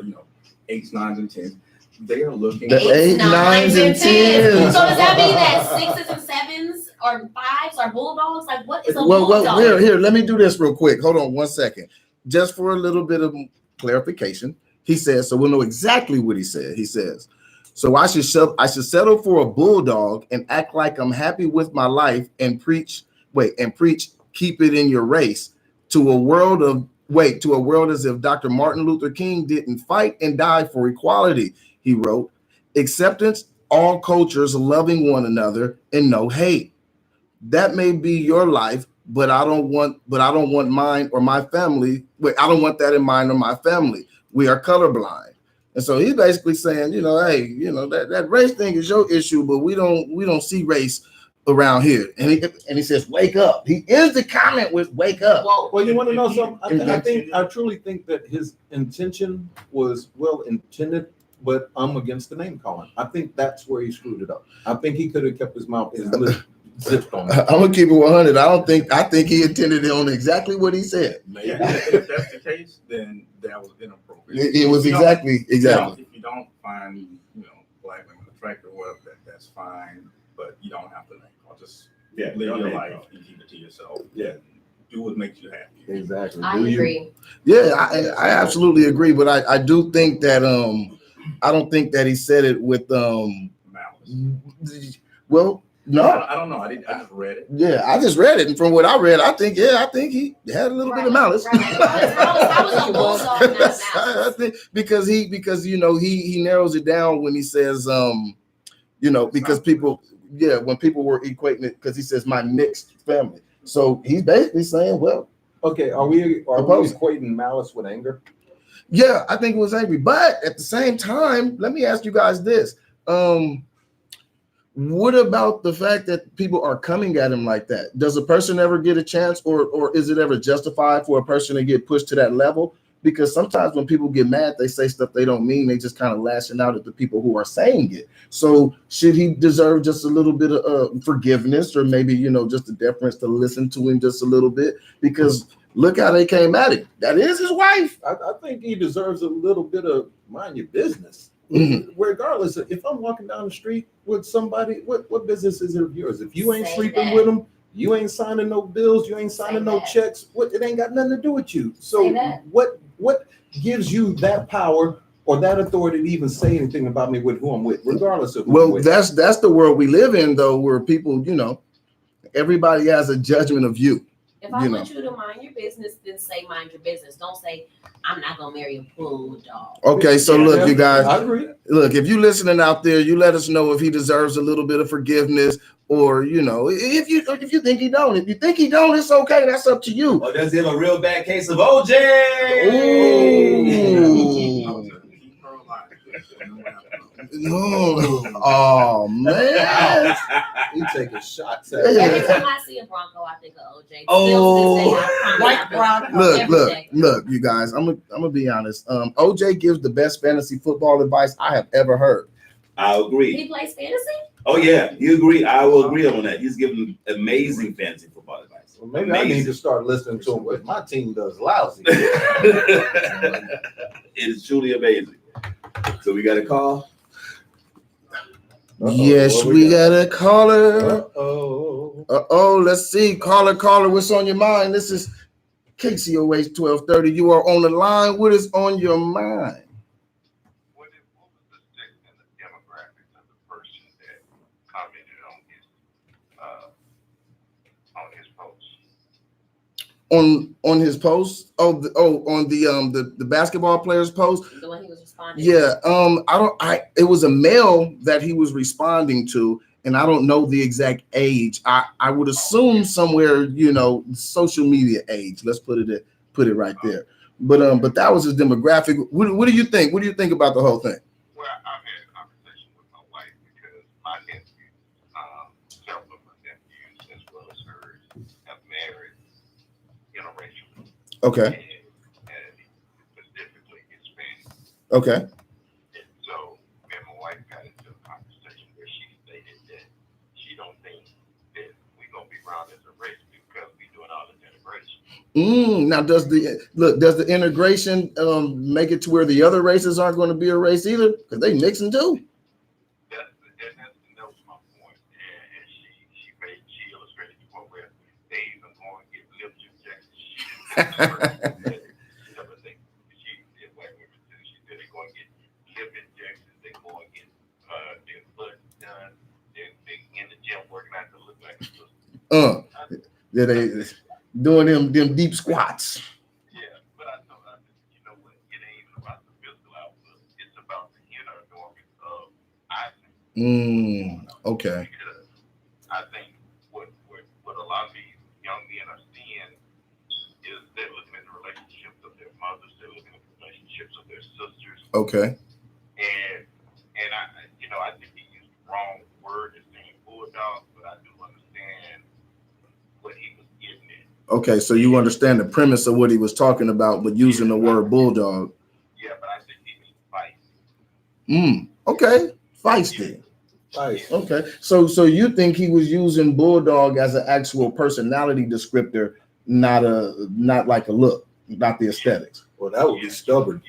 8s, 9s, and 10s, they are looking The 8s, 9s, and 10s. So does that mean that 6s and 7s or 5s are bulldogs? Like, what is a bulldog? Well, here, let me do this real quick. Hold on 1 second. Just for a little bit of clarification, he says, so we'll know exactly what he said. He says, so I should settle for a bulldog and act like I'm happy with my life and preach, keep it in your race to a world as if Dr. Martin Luther King didn't fight and die for equality. He wrote, acceptance, all cultures loving one another and no hate. That may be your life, but I don't want mine or my family. I don't want that in mine or my family. We are colorblind. And so he's basically saying, hey, that race thing is your issue, but we don't see race around here. And he says, wake up. He ends the comment with wake up. Well, you want to know something? I truly think that his intention was well intended, but I'm against the name calling. I think that's where he screwed it up. I think he could have kept his lip zipped on that. I'm gonna keep it 100. I think he intended it on exactly what he said. Yeah, if that's the case, then that was inappropriate. It was exactly. If you don't find, black women attractive, well, that's fine, but you don't have to name call. Just live your life and keep it to yourself. Yeah, do what makes you happy. Exactly. I agree. Yeah, I absolutely agree, but I do think that I don't think that he said it with Malice. Well, no, I don't know. I just read it. Yeah, I just read it, and from what I read, I think he had a little bit of malice. I was a bulldog, not malice. I think because he narrows it down when he says because people when people were equating it, because he says my mixed family, so he's basically saying, well, okay, are we equating malice with anger? Yeah, I think it was angry, but at the same time, let me ask you guys this. What about the fact that people are coming at him like that? Does a person ever get a chance, or is it ever justified for a person to get pushed to that level? Because sometimes when people get mad, they say stuff they don't mean. They just kind of lashing out at the people who are saying it. So should he deserve just a little bit of forgiveness, or maybe, just a deference to listen to him just a little bit? Because look how they came at him. That is his wife. I think he deserves a little bit of mind your business. Mm-hmm. Regardless, if I'm walking down the street with somebody, what business is it of yours? If you ain't Say sleeping that. with them, you ain't signing no bills, you ain't signing no checks. It ain't got nothing to do with you. So what gives you that power or that authority to even say anything about me with who I'm with, regardless of who I'm with? That's the world we live in, though, where people, everybody has a judgment of you. If I want you to mind your business, then say mind your business. Don't say I'm not gonna marry a bulldog. Okay, so look, you guys. I agree. Look, if you listening out there, you let us know if he deserves a little bit of forgiveness, or if you think he don't. If you think he don't, it's okay. That's up to you. Or does he have a real bad case of OJ? Ooh. No. Oh man. He taking shots at Every me. time I see a Bronco, I think of OJ. Oh. White Bronco. Look, you guys. I'm gonna be honest. OJ gives the best fantasy football advice I have ever heard. I agree. He plays fantasy? Oh yeah, you agree. I will agree on that. He's giving amazing fantasy football advice. Well, maybe I need to start listening to him, but my team does lousy. It is truly amazing. So we got a call. Yes, we got a caller. Uh-oh. Let's see. Caller, what's on your mind? This is KCOH 1230. You are on the line. What is on your mind? What was the sex and the demographics of the person that commented on his post? On his post? On the basketball player's post? The one he was responding Yeah. It was a male that he was responding to, and I don't know the exact age. I would assume somewhere, social media age. Let's put it right there. But that was his demographic. What do you think? What do you think about the whole thing? Well, I've had a conversation with my wife because my nephews, several of my nephews, as well as hers, have married interracial. Okay. And specifically Hispanic. Okay. And so me and my wife got into a conversation where she stated that she don't think that we're gonna be around as a race because we're doing all this integration. Now, does the integration make it to where the other races aren't going to be a race either? Because they mixing too. That was my point. And she illustrated the point where they even go and get lip injections. She never think she did white women too. She said they go and get lip injections, they go and get their butt done, they in the gym working out to look like a sister. Yeah, they doing them deep squats. Yeah, but I know what, it ain't even about the physical output. It's about the inner organs of I think. Okay. Because I think what a lot of these young men are seeing is they're looking at the relationships of their mothers, they're looking at the relationships of their sisters, Okay. and I think he used the wrong word as saying bulldog, but I do understand what he was getting at. Okay, so you understand the premise of what he was talking about, but using the word bulldog. Yeah, but I think he means fight. Okay. Feisty. Nice. Okay. So you think he was using bulldog as an actual personality descriptor, not like a look, not the aesthetics. Well, that would be stubborn.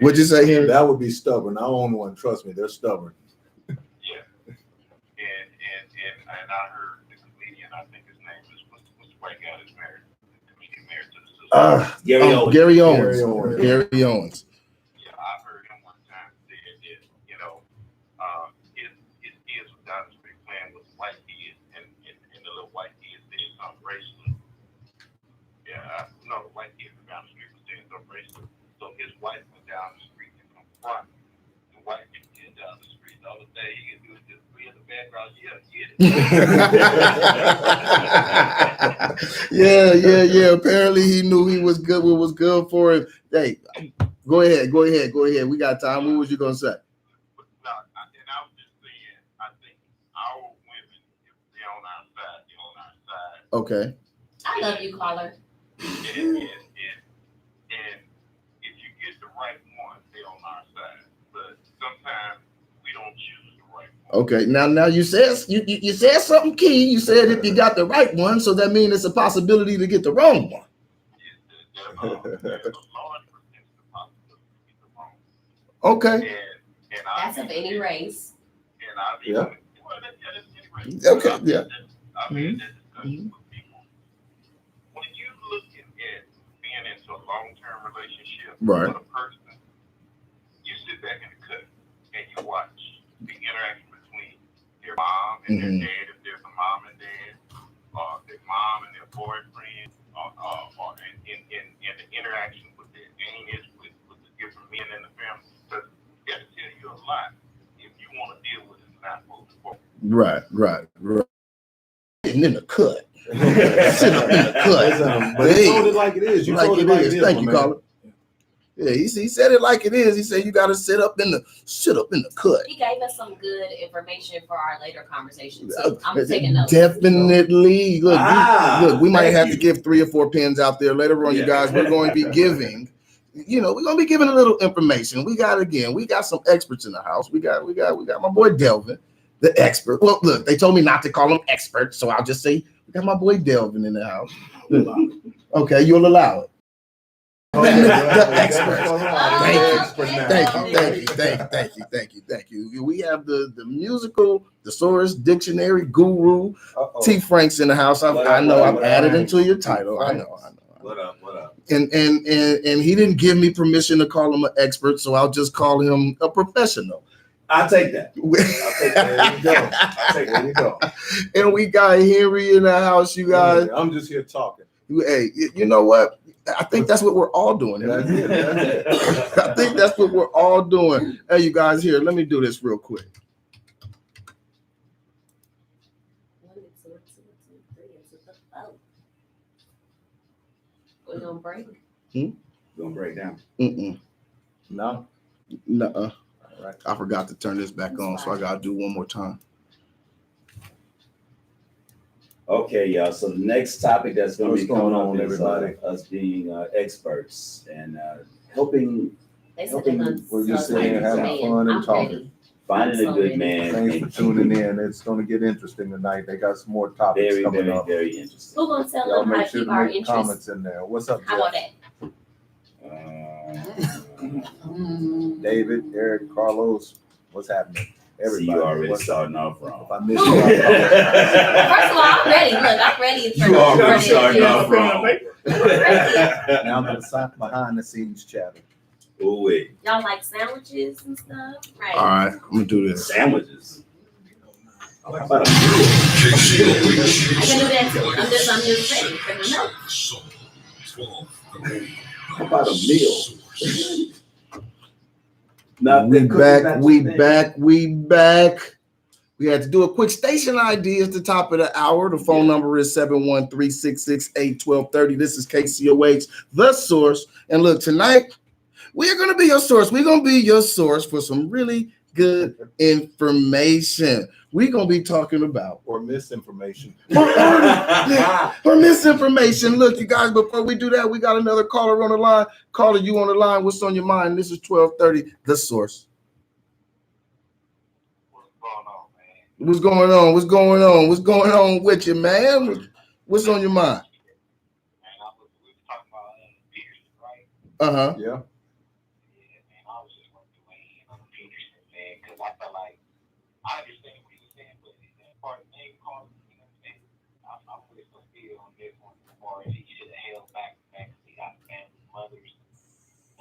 What'd you say here? That would be stubborn. I own one. Trust me, they're stubborn. Yeah. And I heard the comedian, I think his name was the white guy that's married, the comedian married to the sister. Gary Owens. Gary Owens. Gary Owens. Yeah, I heard him one time say that, his kids were down the street playing with white kids, and the little white kids did something racially. Yeah, no, the white kids were down the street was doing something racially. So his wife went down the street to confront the white kid down the street. The other day he could do it just be in the background. Yeah, get it. Yeah. Apparently he knew he was good. What was good for him. Hey, go ahead. We got time. What was you gonna say? No, and I was just saying, I think our women, if they're on our side, they're on our side. Okay. I love you, caller. And if you get the right one, they're on our side. But sometimes we don't choose the right one. Okay. Now you said you said something key. You said if you got the right one, so that means it's a possibility to get the wrong one. There's a large percentage of possibility to get the wrong one. Okay. And That's of any race. And I've Yeah. well, that's anyway. Okay, yeah. I mean, that discussion with people. When you looking at being into a long-term relationship Right. with a person, you sit back in the cut and you watch the interaction between their mom and their dad, if there's a mom and dad, or their mom and their boyfriend, or in the interaction with their aunts, with the different men in the family. Because I got to tell you a lot if you want to deal with it, it's not supposed to work. Right. Sitting in the cut. Sit up in the cut. But he told it like it is. You like told it it like is. it is. Thank you, caller. Yeah, he said it like it is. He said you got to sit up in the cut. He gave us some good information for our later conversation. So I'm taking notes. Definitely. Look, we might have to you. give 3 or 4 pins out there later on, you guys. We're going to be giving. We're gonna be giving a little information. We got some experts in the house. We got my boy Delvin, the expert. Well, look, they told me not to call him expert, so I'll just say we got my boy Delvin in the house. Okay, you'll allow it. The expert. Thank you. We have the musical thesaurus dictionary guru T. Franks in the house. I know I've added into your title. I know. What up? And he didn't give me permission to call him an expert, so I'll just call him a professional. I'll take that. There you go. And we got Henry in the house, you guys. I'm just here talking. Hey, you know what? I think that's what we're all doing. That's it. I think that's what we're all doing. Hey, you guys, here, let me do this real quick. We're gonna break. We're gonna break down. No. Nuh-uh. Right. I forgot to turn this back on, so I gotta do one more time. Okay, y'all. So the next topic that's going to be coming on, everybody, us being experts and helping. We're just sitting here having fun and talking. Finding a good man. Thanks for tuning in. It's going to get interesting tonight. They got some more topics coming up. Very interesting. Who's gonna tell Y'all them how make to sure keep to our make interest? comments in there. What's up, How about Jeff? that? David, Eric, Carlos, what's happening? Everybody. See, you already starting off wrong. If I miss you, First of all, I'm ready. Look, I'm ready. You already starting off wrong. now the behind the scenes chatter. Oh wait. Y'all like sandwiches and stuff, right? All right, I'm gonna do this. Sandwiches. How about a I can do that too. I'm just ready for the milk. How about a meal? We back. We had to do a quick station ID at the top of the hour. The phone number is 713-668-1230. This is KCOH, The Source. And look, tonight, we're going to be your source. We're going to be your source for some really good information. We're going to be talking about. Or misinformation. Or misinformation. Look, you guys, before we do that, we got another caller on the line. Caller, you on the line. What's on your mind? This is 1230, The Source. What's going on? What's going on? What's going on with you, man? What's on your mind? Uh-huh. Yeah. I understand what you're saying, but that part of the name calling, you know what I'm saying? I'm with some feel on this one as far as he should have held back the fact that he got family, mothers, you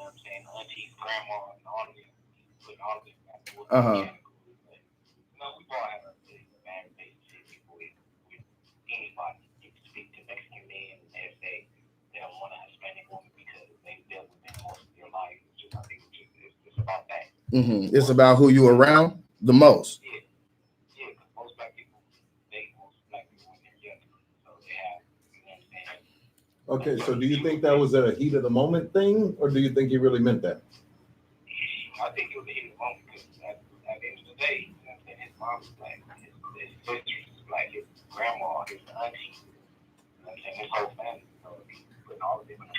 know what I'm saying, aunties, grandma, and all of them, putting all of them back to work. But, you know, we've all had a really bad relationship with anybody. You can speak to Mexican men and they say they don't want a Hispanic woman because they've dealt with them most of their life. I think it's about that. It's about who you around the most. Okay, so do you think that was a heat of the moment thing, or do you think he really meant that? I think it was a heat of the moment because at the end of the day, you know, his mom was black, his sisters was black, his grandma, his auntie, you know, his whole family. So he put all of them in the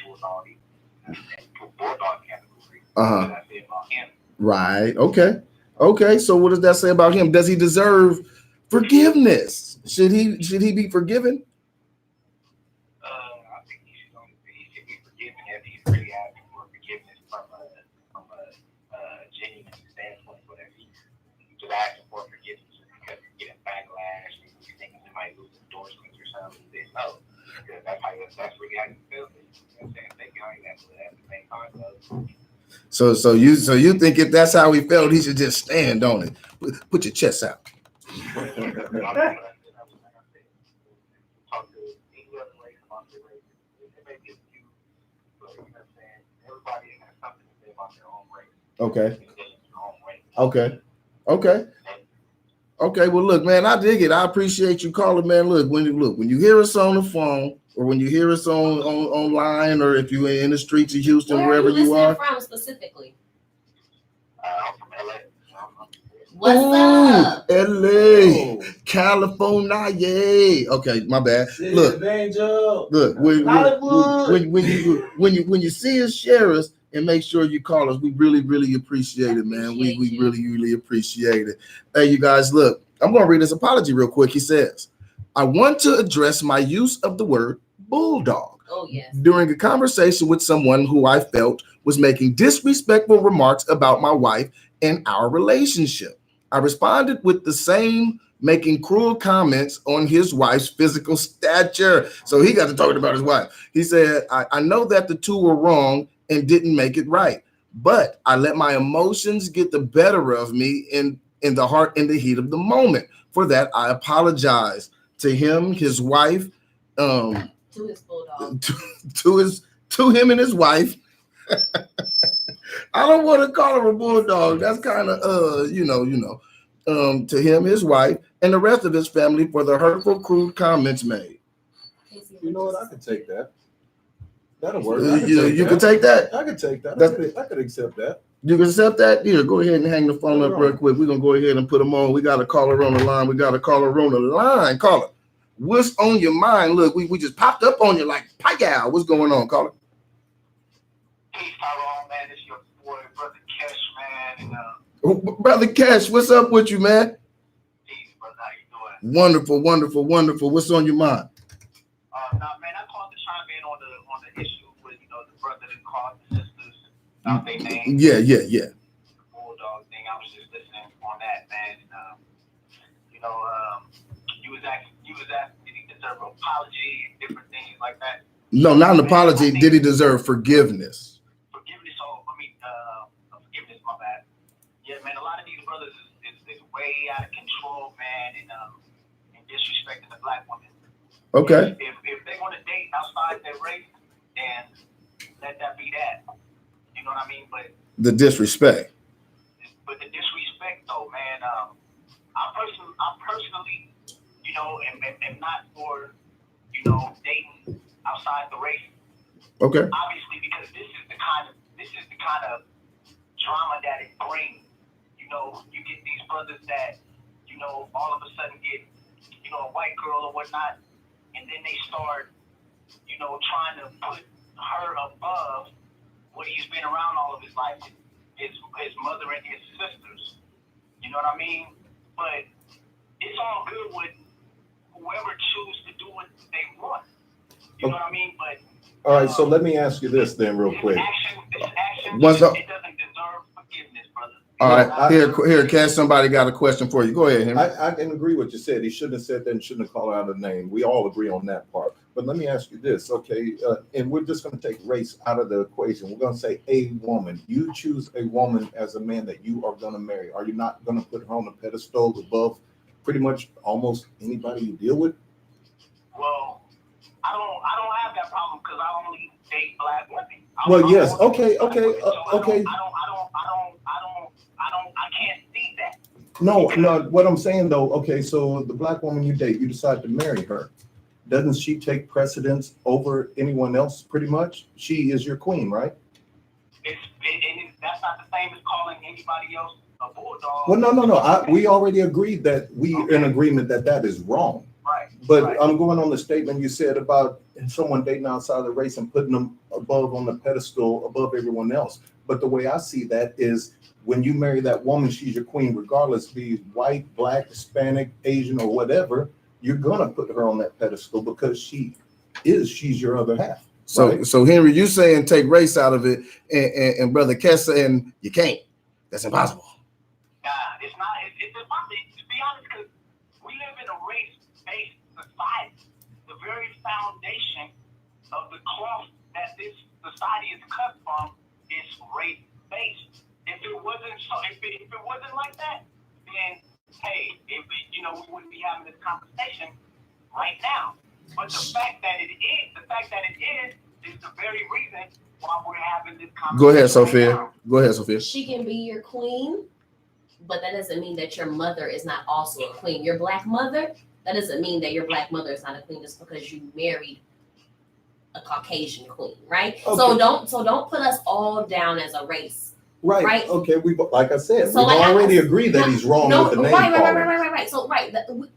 bulldog, category. I say about him. Right. Okay. So what does that say about him? Does he deserve forgiveness? Should he be forgiven? I think he should be forgiven if he's really asking for forgiveness from a genuine standpoint. But if he's just asking for forgiveness because he's getting backlash and he's thinking he might lose endorsements or something, then no, because that's really how you feel. You know what I'm saying? They behind that, but at the same time, though. So you think if that's how he felt, he should just stand on it? Put your chest out. Okay. Okay, well, look, man, I dig it. I appreciate you calling, man. Look, when you hear us on the phone, or when you hear us on online, or if you're in the streets of Houston, wherever you are. From specifically? From LA. What's up? LA, California, yay. Okay, my bad. Look, when you see us, share us, and make sure you call us. We really appreciate it, man. We really appreciate it. Hey, you guys, look, I'm gonna read his apology real quick. He says, I want to address my use of the word bulldog. Oh, yes. During a conversation with someone who I felt was making disrespectful remarks about my wife and our relationship. I responded with the same, making cruel comments on his wife's physical stature. So he got to talking about his wife. He said, I know that the two were wrong and didn't make it right, but I let my emotions get the better of me in the heart in the heat of the moment. For that, I apologize to him, his wife, to his bulldog, to him and his wife. I don't want to call her a bulldog. That's kind of to him, his wife, and the rest of his family for the hurtful, crude comments made. You know what? I could take that. That'll work. You could take that. I could take that. I could accept that. You can accept that? Here, go ahead and hang the phone up real quick. We're gonna go ahead and put them on. We got a caller on the line. Caller, what's on your mind? Look, we just popped up on you like pie. What's going on, caller? Peace, Tyrone, man. It's your boy, Brother Kesh, man. And, Brother Cash, what's up with you, man? peace, brother. How you doing? Wonderful. What's on your mind? Nah, man, I called to chime in on the issue with, the brother that called the sisters out their name. Yeah. The bulldog thing. I was just listening on that, man. And, you was asking, did he deserve an apology and different things like that? No, not an apology. Did he deserve forgiveness? Forgiveness, forgiveness, my bad. Yeah, man, a lot of these brothers is way out of control, man, and disrespecting the black woman. Okay. If they want to date outside their race, then let that be that. You know what I mean? But the disrespect. But the disrespect, though, man. I personally, am not for, dating outside the race. Okay. Obviously, because this is the kind of drama that it brings. You get these brothers that, all of a sudden get, a white girl or whatnot, and then they start, trying to put her above what he's been around all of his life, his mother and his sisters. You know what I mean? But it's all good with whoever chooses to do what they want. You know what I mean? But all right, so let me ask you this then, real quick. This action, What's up? it doesn't deserve forgiveness, brother. All right, here, Cash. Somebody got a question for you. Go ahead, Henry. I can agree with what you said. He shouldn't have said that and shouldn't have called out a name. We all agree on that part. But let me ask you this, okay? And we're just going to take race out of the equation. We're going to say a woman. You choose a woman as a man that you are going to marry. Are you not going to put her on a pedestal above pretty much almost anybody you deal with? Well, I don't have that problem because I only date black women. Yes. Okay. I can't see that. No. What I'm saying though, okay, so the black woman you date, you decide to marry her. Doesn't she take precedence over anyone else? Pretty much, she is your queen, right? That's not the same as calling anybody else a bulldog. Well, no. We already agreed that we're in agreement that is wrong. Right. But right. I'm going on the statement you said about someone dating outside the race and putting them above on the pedestal above everyone else. But the way I see that is when you marry that woman, she's your queen, regardless, be white, black, Hispanic, Asian, or whatever. You're gonna put her on that pedestal because she's your other half. So, right? So Henry, you saying take race out of it, and Brother Cash saying you can't. That's impossible. Nah, it's not. It's impossible. To be honest, because we live in a race-based society. The very foundation of the cloth that this society is cut from is race-based. If it wasn't like that, then hey, we wouldn't be having this conversation right now. But the fact that it is the very reason why we're having this conversation. Go ahead, Sophia. She can be your queen, but that doesn't mean that your mother is not also a queen. Your black mother, that doesn't mean that your black mother is not a queen just because you married a Caucasian queen, right? Okay. So don't put us all down as a race. Right. Right. Okay. We like I said, So we've like already agreed that he's wrong with the name calling. So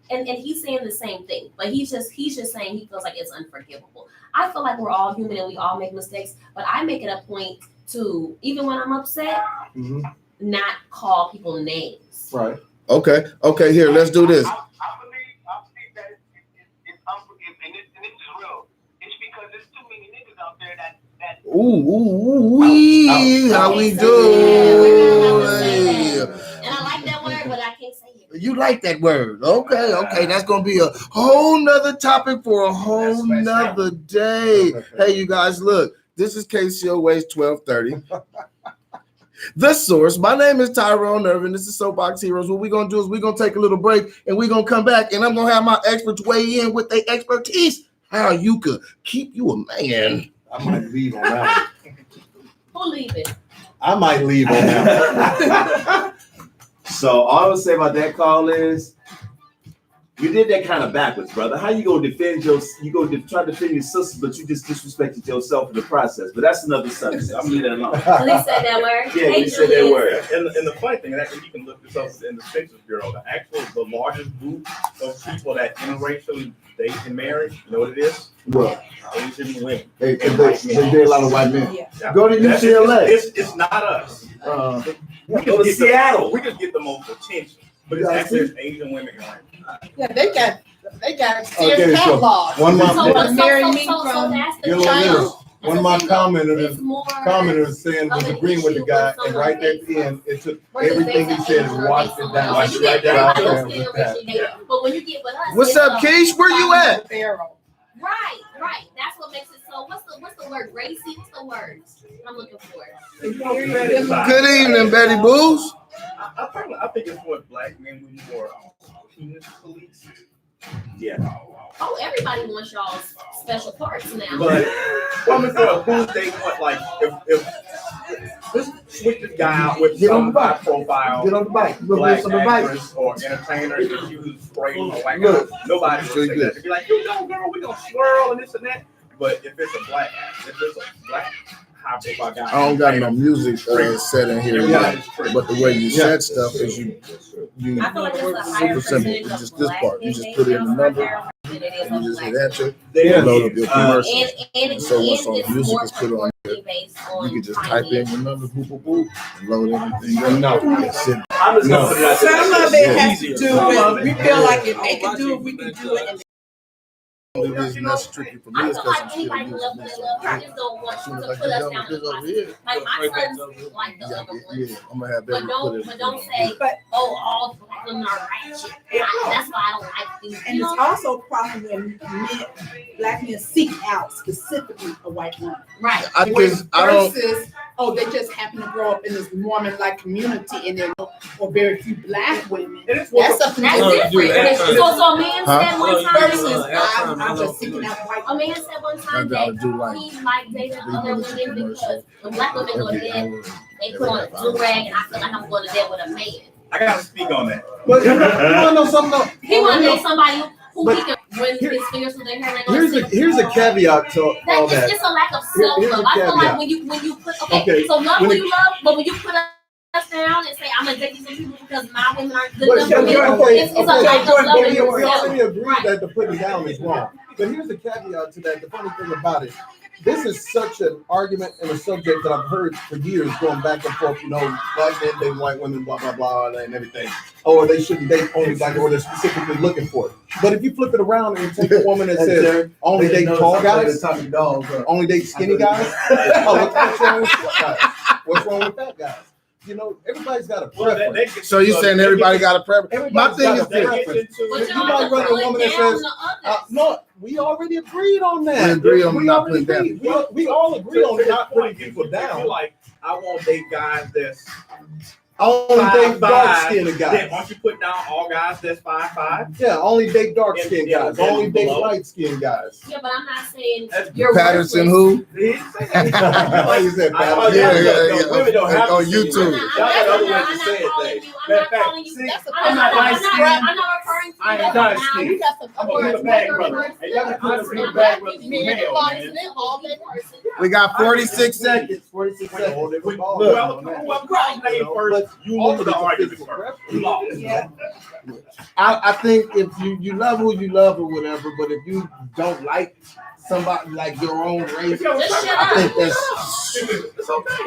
and he's saying the same thing, but he's just saying he feels like it's unforgivable. I feel like we're all human and we all make mistakes, but I make it a point to, even when I'm upset, not call people names. Right. Okay. Here, let's do this. I believe that it's unforgivable, and this is real. It's because there's too many niggas out there that. Ooh, how we do? And I like that word, but I can't say it. You like that word? Okay. That's gonna be a whole nother topic for a whole nother day. Hey, you guys, look. This is KCOA's 1230. The Source. My name is Tyrone Irvin. This is Soapbox Heroes. What we're going to do is we're going to take a little break and we're going to come back and I'm going to have my experts weigh in with their expertise. How you could keep you a man. I might leave on that. Who leaving? I might leave on that. So all I would say about that call is you did that kind of backwards, brother. How you gonna defend try to defend your sister, but you just disrespected yourself in the process? But that's another subject. I'm gonna leave that alone. Police said that word. Yeah, you said that word. And the funny thing, and actually you can look this up in the Census Bureau, the largest group of people that interracially date and marry, you know what it is? What? Asian women. They did a lot of white men. Yeah. Go to UCLA. It's not us. We Go to just Seattle. We just get the most attention. But it's actually Asian women. Yeah, they got Okay, serious so catalogs. one of So my marry me that's from the Get a little China. lyrics. One of my It's more commenters saying was of an agreeing with the issue guy, with and right there at someone the end, it took versus everything he based said on and age washed or it down. race. Right You get there out everybody there else with getting that. rich and dating. But when you get with us, What's it's up, Keish? Where you at? Right. That's what makes it so. What's the word? Racy? What's the word I'm looking for? Good evening, Betty Boos. I think it's what black men we more penis police. Yeah. Oh, everybody wants y'all's special parts now. But women for who they want, like if this switch this guy out with Get on some the high bike. profile Get on the bike. Look black this on the bike. actress or entertainer if she was great or white Look. guy, nobody would Very say good. that. They'd be like, you know, girl, we gonna swirl and this and that. But if it's a black actor, if it's a black high profile guy, I don't got no music set in here yet, but the way you set stuff is you I feel like it's a higher super simple. percentage It's of just this black part. You men just dating put in the out number there than it is and of you just black hit enter. There Load is, up your commercial. And So what's on it's music more is put on there. proportionally based on You can just type in your number, boop, boop, boop, and load everything up. No. And sit. I'm just gonna put it out there. Some of it has to do Some of with, it. we feel like if they can do it, we can do it. And The reason that's tricky for me I is feel because like I'm still anybody using love this they love. over I here. just don't want As soon you as to I put get us done down with the this over process. here, Like my sons like the other ones. yeah, I'm gonna have But that put it. don't say, oh, all black women are ratchet. That's why I don't like these. and it's also a problem when black men seek out specifically a white woman. Right. I don't. Versus, oh, they just happen to grow up in this Mormon-like community and there are very few black women. it's That's something That's different. different. So a man said one time. Versus, I'm just seeking out white A women. man said one I time gotta that do like he liked dating other women because when black women go to every bed, hour. they put on a do-rag, and I feel like I'm going to bed with a man. I gotta speak on that. But you wanna know something though? He want to date somebody who But he can run here- his fingers through their hair. And they Here's a caveat to all That that. it's a lack of Here's a self-love. I feel caveat. like when you put Okay, so love when who it- you love, but when you put us down and say I'm gonna date these people because my women aren't good But enough for me, it's a lack of love in we yourself. already agreed Right. that the putting down is wrong. But here's the caveat to that. The funny thing about it, this is such an argument and a subject that I've heard for years going back and forth, you know, black men dating white women, blah, blah, blah, and everything. Or they shouldn't date only black, or they're specifically looking for it. But if you flip it around and take a woman that says only date tall guys, only date skinny guys, oh, what's wrong with that guy? What's wrong with that guy? You know, everybody's got a preference. So you saying everybody got a preference? My thing is Everybody's got a this. preference. But You might run a woman that says, no, we already agreed on that. We agree on not already putting agreed. We all agree on not putting people down. Like I want to date guys that's only date dark skinned Then guys. once you put down all guys that's 5'5", Yeah, only date dark skinned Yeah, guys. yeah, Only date below. light skinned guys. Yeah, but I'm not saying That's you're Patterson worthless. who? You said Oh, Patterson. women don't have on to see YouTube. Y'all got other ways to I'm say not it. calling things. you. I'm Matter not of fact, calling you. see, That's a I'm not light skinned. I'm not referring to I you ain't dark now. skinned. You got some I'm a good bag brother. And y'all got to be a bag brother. Male, man. We got 46 seconds. 46 seconds. Whoever calls name first, you lose the argument first. You lost. Yeah. I think if you love who you love or whatever, but if you don't like somebody like your own race, Just shut I think up. that's It's okay.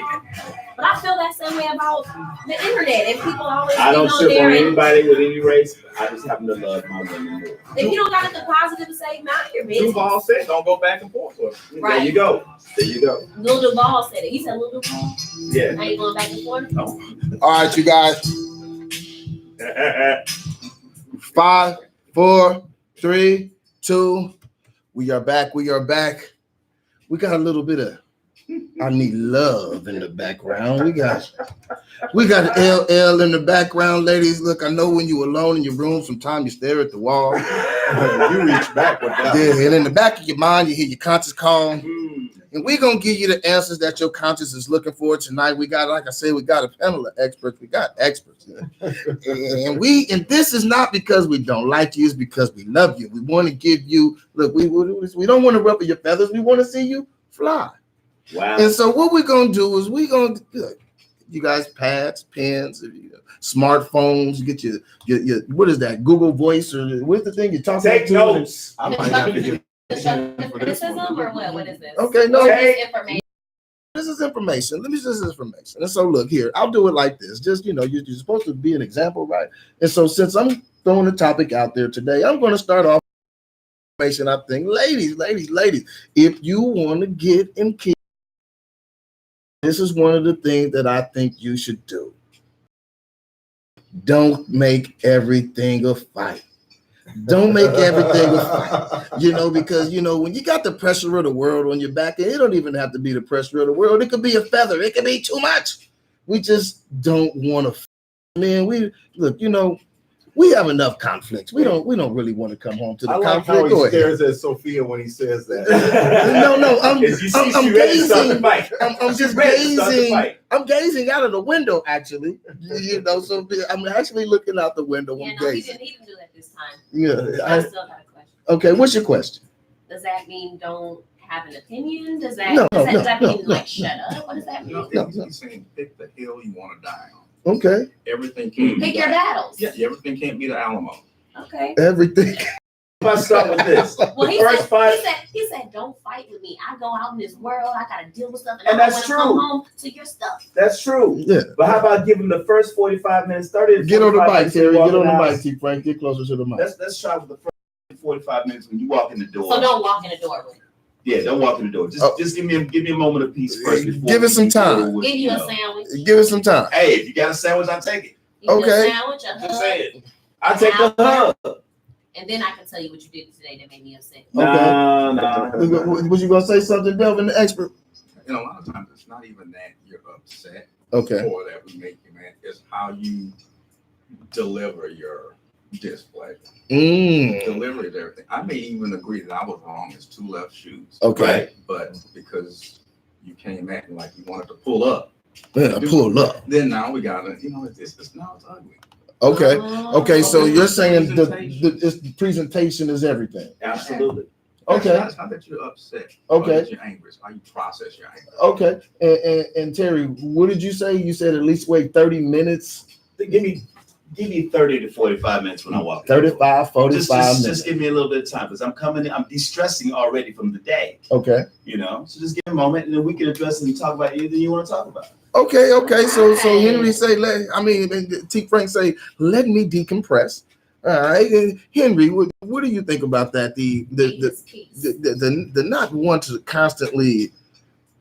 But I feel that same way about the internet and people always I don't being on ship there. on And anybody with any race. I just happen to love my women more. if you don't got anything positive to say, mind your business. Duval said, don't go back and forth with him. Right. There you go. There you go. Lil Duval said it. He said Lil Duval. Yeah. Now you going back and forth? all right, you guys. 5, 4, 3, 2. We are back. We are back. We got a little bit of I need love in the background. We got LL in the background, ladies. Look, I know when you're alone in your room, sometimes you stare at the wall. You reach back with that. Yeah, and in the back of your mind, you hear your conscience call. And we're gonna give you the answers that your conscience is looking for tonight. We got, like I said, we got a panel of experts. We got experts. and this is not because we don't like you, it's because we love you. We want to give you, look, we don't want to ruffle your feathers, we want to see you fly. Wow. And so what we're gonna do is we're gonna you guys pads, pens, smartphones, get your what is that? Google Voice or what's the thing you're talking Take to? notes. I might have to get Criticism or what? What is this? Okay, no. Or just information? This is information. Let me just this information. And so look here, I'll do it like this. Just you're supposed to be an example, right? And so since I'm throwing the topic out there today, I'm going to start off with information. I think, ladies, if you want to get in kids, this is one of the things that I think you should do. Don't make everything a fight. Don't make everything a fight, because, when you got the pressure of the world on your back, and it don't even have to be the pressure of the world. It could be a feather. It could be too much. We just don't want to, man, we have enough conflicts. We don't really want to come home to the I like conflict. how he stares at Sophia when he says that. No, I'm gazing. I'm just ready to start the gazing. fight. I'm gazing out of the window, actually. So I'm actually looking out the window. Yeah, I'm no, he gazing. didn't do that this time. Yeah. I still got a question. Okay, what's your question? Does that mean don't have an opinion? Does that No, does that mean no, like shut up? What does that mean? He's saying pick the hill you want to die on. Okay. Everything can't be Pick your battles. Yeah, everything can't be the Alamo. Okay. Everything. Let's start with this. Well, The first fight. he said, don't fight with me. I go out in this world. I gotta deal with stuff, And I that's don't want to true. come home to your stuff. That's true. Yeah. But how about giving the first 45 minutes, 30 to Get on the 45 mic, minutes when Terry. you walk Get on in the house? mic, T. Frank. Get closer to the mic. Let's try with the first 45 minutes when you walk in the door. So don't walk in the door with me. Yeah, don't walk in the door. Just give me a moment of peace first. Before Give it some we go time. with, Give you a sandwich. Give it some time. Hey, if you got a sandwich, I'll take it. You need Okay. a sandwich, a Just hug, saying. I'll take the hug. and then I can tell you what you did today that made me upset. Nah. Was you gonna say something, Delvin, the expert? And a lot of times it's not even that you're upset Okay. or that we make you mad. It's how you deliver your displeasure. Delivery is everything. I may even agree that I was wrong. It's two left shoes. Okay. Right. But because you came at me like you wanted to pull up, Yeah, pull up. then now we got to, it's now it's ugly. Okay. Oh. Okay. So you're saying the presentation is everything. Absolutely. Okay. It's not that you're upset. Or Okay. that you're angry. It's how you process your anger. Okay. And Terry, what did you say? You said at least wait 30 minutes. Give me 30 to 45 minutes when I walk in. 35, 45 minutes. Just give me a little bit of time because I'm de-stressing already from the day. Okay. So just give me a moment and then we can address it and talk about anything you want to talk about. Okay. So Henry say, T. Frank say, let me decompress. All right, and Henry, what do you think about that? The not want to constantly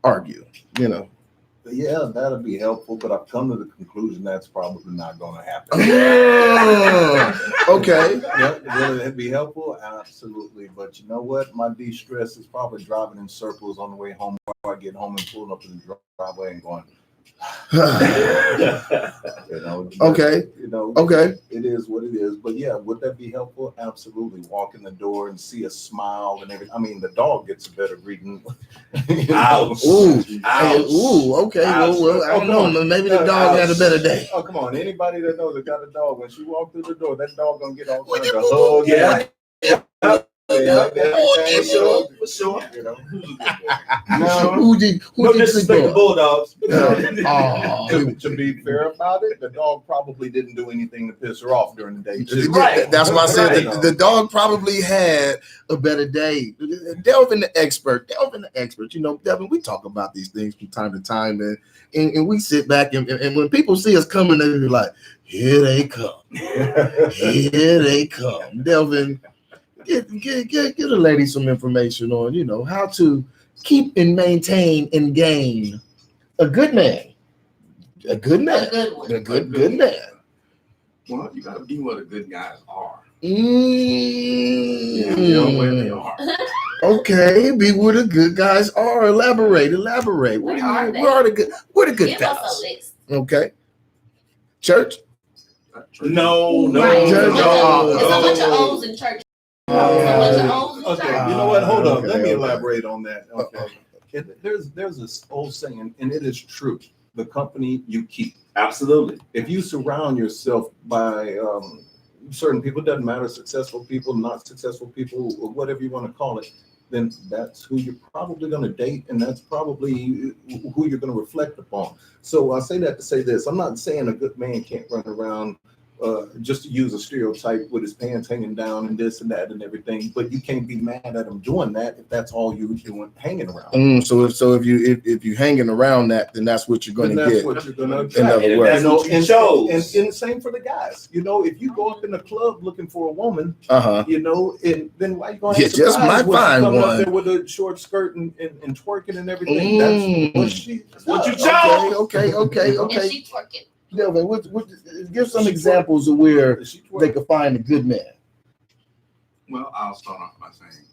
argue, Yeah, that'll be helpful, but I've come to the conclusion that's probably not going to happen. Okay. Will it be helpful? Absolutely. But you know what? My de-stress is probably driving in circles on the way home. Before I get home and pulling up in the driveway and going, Okay. Okay. It is what it is. But yeah, would that be helpful? Absolutely. Walk in the door and see a smile and everything. I mean, the dog gets a better greeting. Ouch. Ooh. Ouch. Ooh. Okay. Well, I don't know. Maybe the dog had a better day. Oh, come on. Anybody that knows that got a dog, when she walked through the door, that dog gonna get all kinds of Woo-woo. hugs. Yeah. For sure. For sure. You know? Who did No the disrespect to dog? Bulldogs. Oh, To be fair about it, the dog probably didn't do anything to piss her off during the day. Too. Right. That's why I said Right. the dog probably had a better day. Delve in the expert. You know, Devin, we talk about these things from time to time, and we sit back and when people see us coming, they be like, "Here they come, here they come." Delvin, get a lady some information on, you know, how to keep and maintain and gain a good man. A good man. A good one. A good man. Well, you got to be what the good guys are. Mm. You know where they are. Okay, be where the good guys are. Elaborate. Where are they? Where the good Give us fellas? a list. Okay. Church. No. Right. Church. It's a bunch of O's in church. It's a bunch of O's in Okay, church. you know what? Hold on. Okay, Let me okay. elaborate on that. Okay. There's this old saying, and it is true. The company you keep. Absolutely. If you surround yourself by certain people, doesn't matter, successful people, not successful people, or whatever you want to call it, then that's who you're probably going to date, and that's probably who you're going to reflect upon. So I say that to say this. I'm not saying a good man can't run around just to use a stereotype with his pants hanging down and this and that and everything, but you can't be mad at him doing that if that's all you're doing, hanging around. So if you hanging around that, then that's what you're going Then to that's get. what you're going to In attract. other And if words. that's what you and chose. the same for the guys. You know, if you go up in the club looking for a woman, Uh-huh. you know, and then why you going to You just might find coming one. up there with a short skirt and twerking and everything? That's what she. What you does. chose. Okay. And she twerking. Delvin, give some examples of where She they twerk. could find a good man. Well, I'll start off by saying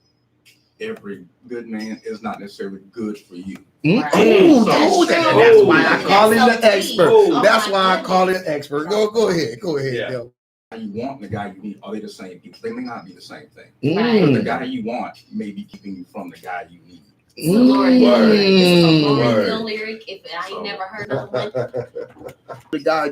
every good man is not necessarily good for you. Right. Ooh, That's that's true. why I call him the expert. Oh, That's my why I goodness. call him expert. Go ahead, Yeah. Delvin. The guy you want and the guy you need, are they the same people? They may not be the same thing. Right. But the Mm. guy you want may be keeping you from the guy you need. It's a Lauryn Hill lyric. This is a Lauryn Word. Hill lyric. If I ain't never heard of one. The guy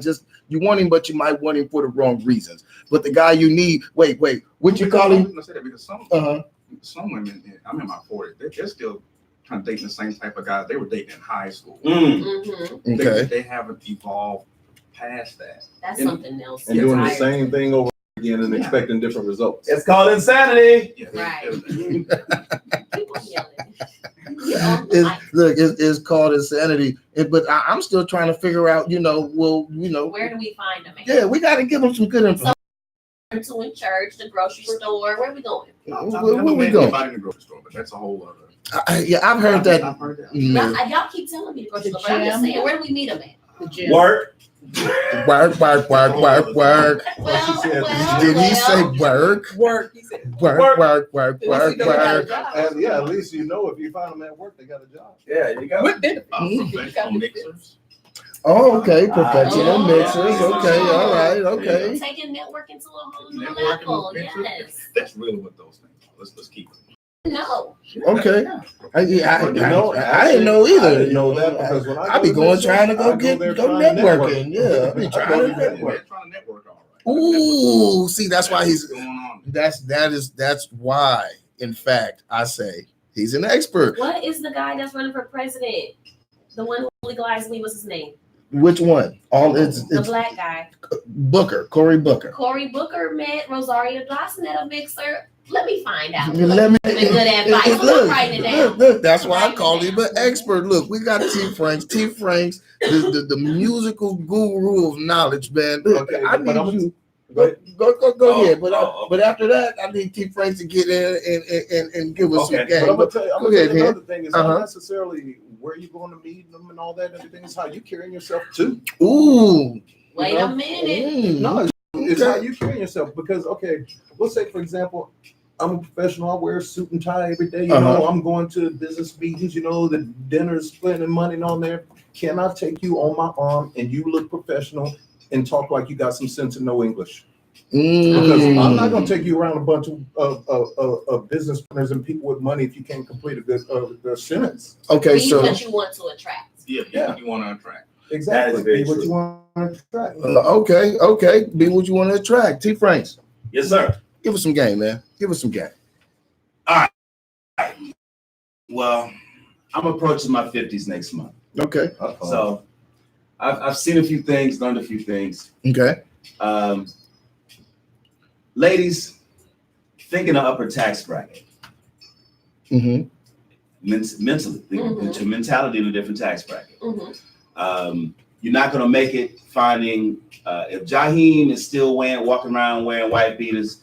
you want him, but you might want him for the wrong reasons. But the guy you need, wait, what you call him? Because Uh-huh. some women, I'm in my 40s, they're still kind of dating the same type of guys they were dating in high school. Mm-hmm. Okay. They haven't evolved past that. That's And- something else. And doing the entirely. same thing over again and Yeah. expecting different results. It's called insanity. Yeah, Right. People yelling. It's called insanity. But I'm still trying to figure out, Where do we find them? yeah, we got to give them some good information. To in church, the grocery store. Where we going? Where we going? Anybody in the grocery store, but that's a whole other. I've heard that. I've heard that. Mm, Y'all keep telling me the grocery The store, but I'm just gym. saying, where do we meet them at? The gym. Work. work. Well, Did he say work? Work, he said. Work. And yeah, at least you know if you find them at work, they got a job. Yeah, you go. What benefits? Professional mixers. Oh, okay, professional Oh, mixers. Okay, all right, okay. taking networking to a whole new Networking level. mixers. Yes. That's really what those things are. Let's keep it. No. Okay. I didn't know I either. didn't know that because when I be going trying to go networking. Yeah, I be trying to network. They're trying to network all right. Ooh, see, that's why What's going on? that's why, in fact, I say he's an expert. What is the guy that's running for president? The one who legalized weed, what's his name? Which one? It's The black guy. Cory Booker. Cory Booker met Rosario Dawson at a mixer. Let me find out. Let me Give me good advice. I'm writing it down. Look, that's why I call him an expert. Look, we got T. Franks, the musical guru of knowledge, man. Look, Okay, I but need I'm- you. But Go ahead, but okay. but after that, I need T. Franks to get in and give us Okay, some game. I'm gonna tell you, Go ahead, another thing is Uh-huh. not necessarily where you going to meet them and all that and everything. It's how you carrying yourself too. Ooh. Wait You know? a minute. No, it's Okay. how you carry yourself. Because let's say for example, I'm a professional. I wear a suit and tie every day. You know, I'm going to business meetings. You know, the dinners, spending money on there. can I take you on my arm and you look professional and talk like you got some sense and know English? Because I'm not going to take you around a bunch of business partners and people with money if you can't complete a good sentence. Okay, Be so what you want to attract. Yeah, you want to attract. Exactly. very Be what true. you want to attract. okay, be what you want to attract. T. Franks, Yes, sir. give us some game, man. Give us some game. Well, I'm approaching my 50s next month. Okay, So I've seen a few things, learned a few things. okay. Ladies, think in an upper tax bracket. Mm-hmm. Mentally, put your mentality in a different tax bracket. Mm-hmm. You're not going to make it finding, if Jaheim is still walking around wearing white beaters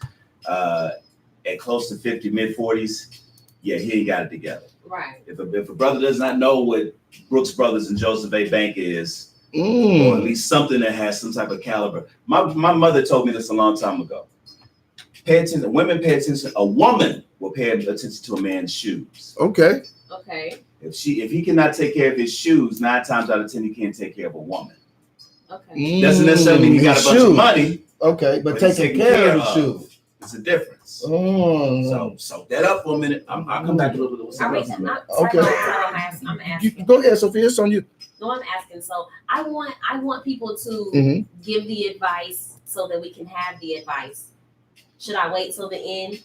at close to 50, mid 40s, yeah, he ain't got it together. Right. If a brother does not know what Brooks Brothers and Joseph A. Bank is, or at least something that has some type of caliber. My mother told me this a long time ago. Pay attention. Women pay attention. A woman will pay attention to a man's shoes. Okay. Okay. If he cannot take care of his shoes, 9 times out of 10 he can't take care of a woman. Okay. Doesn't necessarily mean he got a bunch of money. Okay, but he's taking care of the shoes. It's a difference. Oh. So that up for a minute. I'll come back a little bit. Okay. I'm asking. Go ahead, Sophia. It's on you. No, I'm asking. So I want people to Mm-hmm. give the advice so that we can have the advice. Should I wait till the end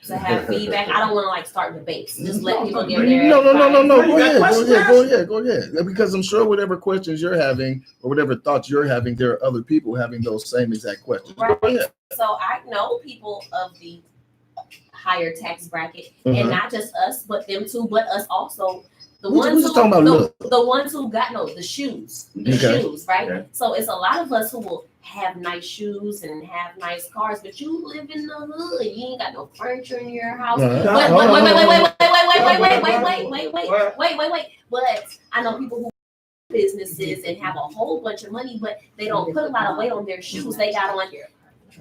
to have feedback? I don't want to like start debates. Just let people give their No. advice. Go ahead. Because I'm sure whatever questions you're having or whatever thoughts you're having, there are other people having those same exact questions. Right. Go ahead. So I know people of the higher tax bracket, and not just us, but them too, but us also. The ones who got the shoes, right? Okay. So it's a lot of us who will have nice shoes and have nice cars, but you live in the hood. You ain't got no furniture in your house. Wait. But I know people who businesses and have a whole bunch of money, but they don't put a lot of weight on their shoes. They got on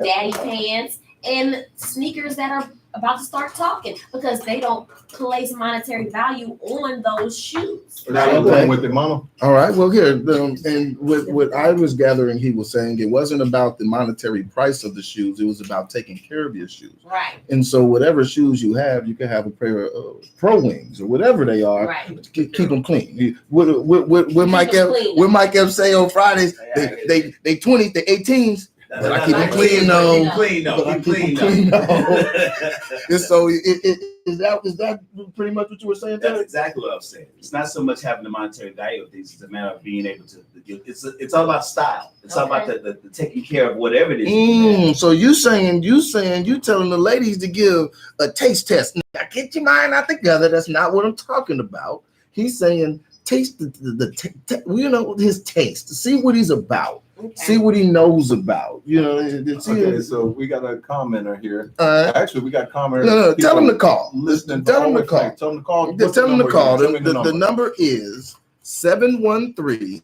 daddy pants and sneakers that are about to start talking because they don't place monetary value on those shoes. Right? With the mama. All right. Well, here and what I was gathering, he was saying it wasn't about the monetary price of the shoes. It was about taking care of your shoes. Right. And so, whatever shoes you have, you can have a pair of Pro Wings or whatever they are. Right. Keep them clean. What Mike F say on Fridays? They 20s, they 18s. But I keep them clean though. And so is that pretty much what you were saying? That's exactly what I'm saying. It's not so much having the monetary value of things; it's a matter of being able to. It's all about style. It's all about the taking care of whatever it is. So you telling the ladies to give a taste test. Now get your mind out together. That's not what I'm talking about. He's saying taste his taste. See what he's about. Okay. See what he knows about. Okay, so we got a commenter here. Actually, we got commenters. No, tell him to call. Listening. Tell him to call. Tell him to call. Tell him to call. The number is 713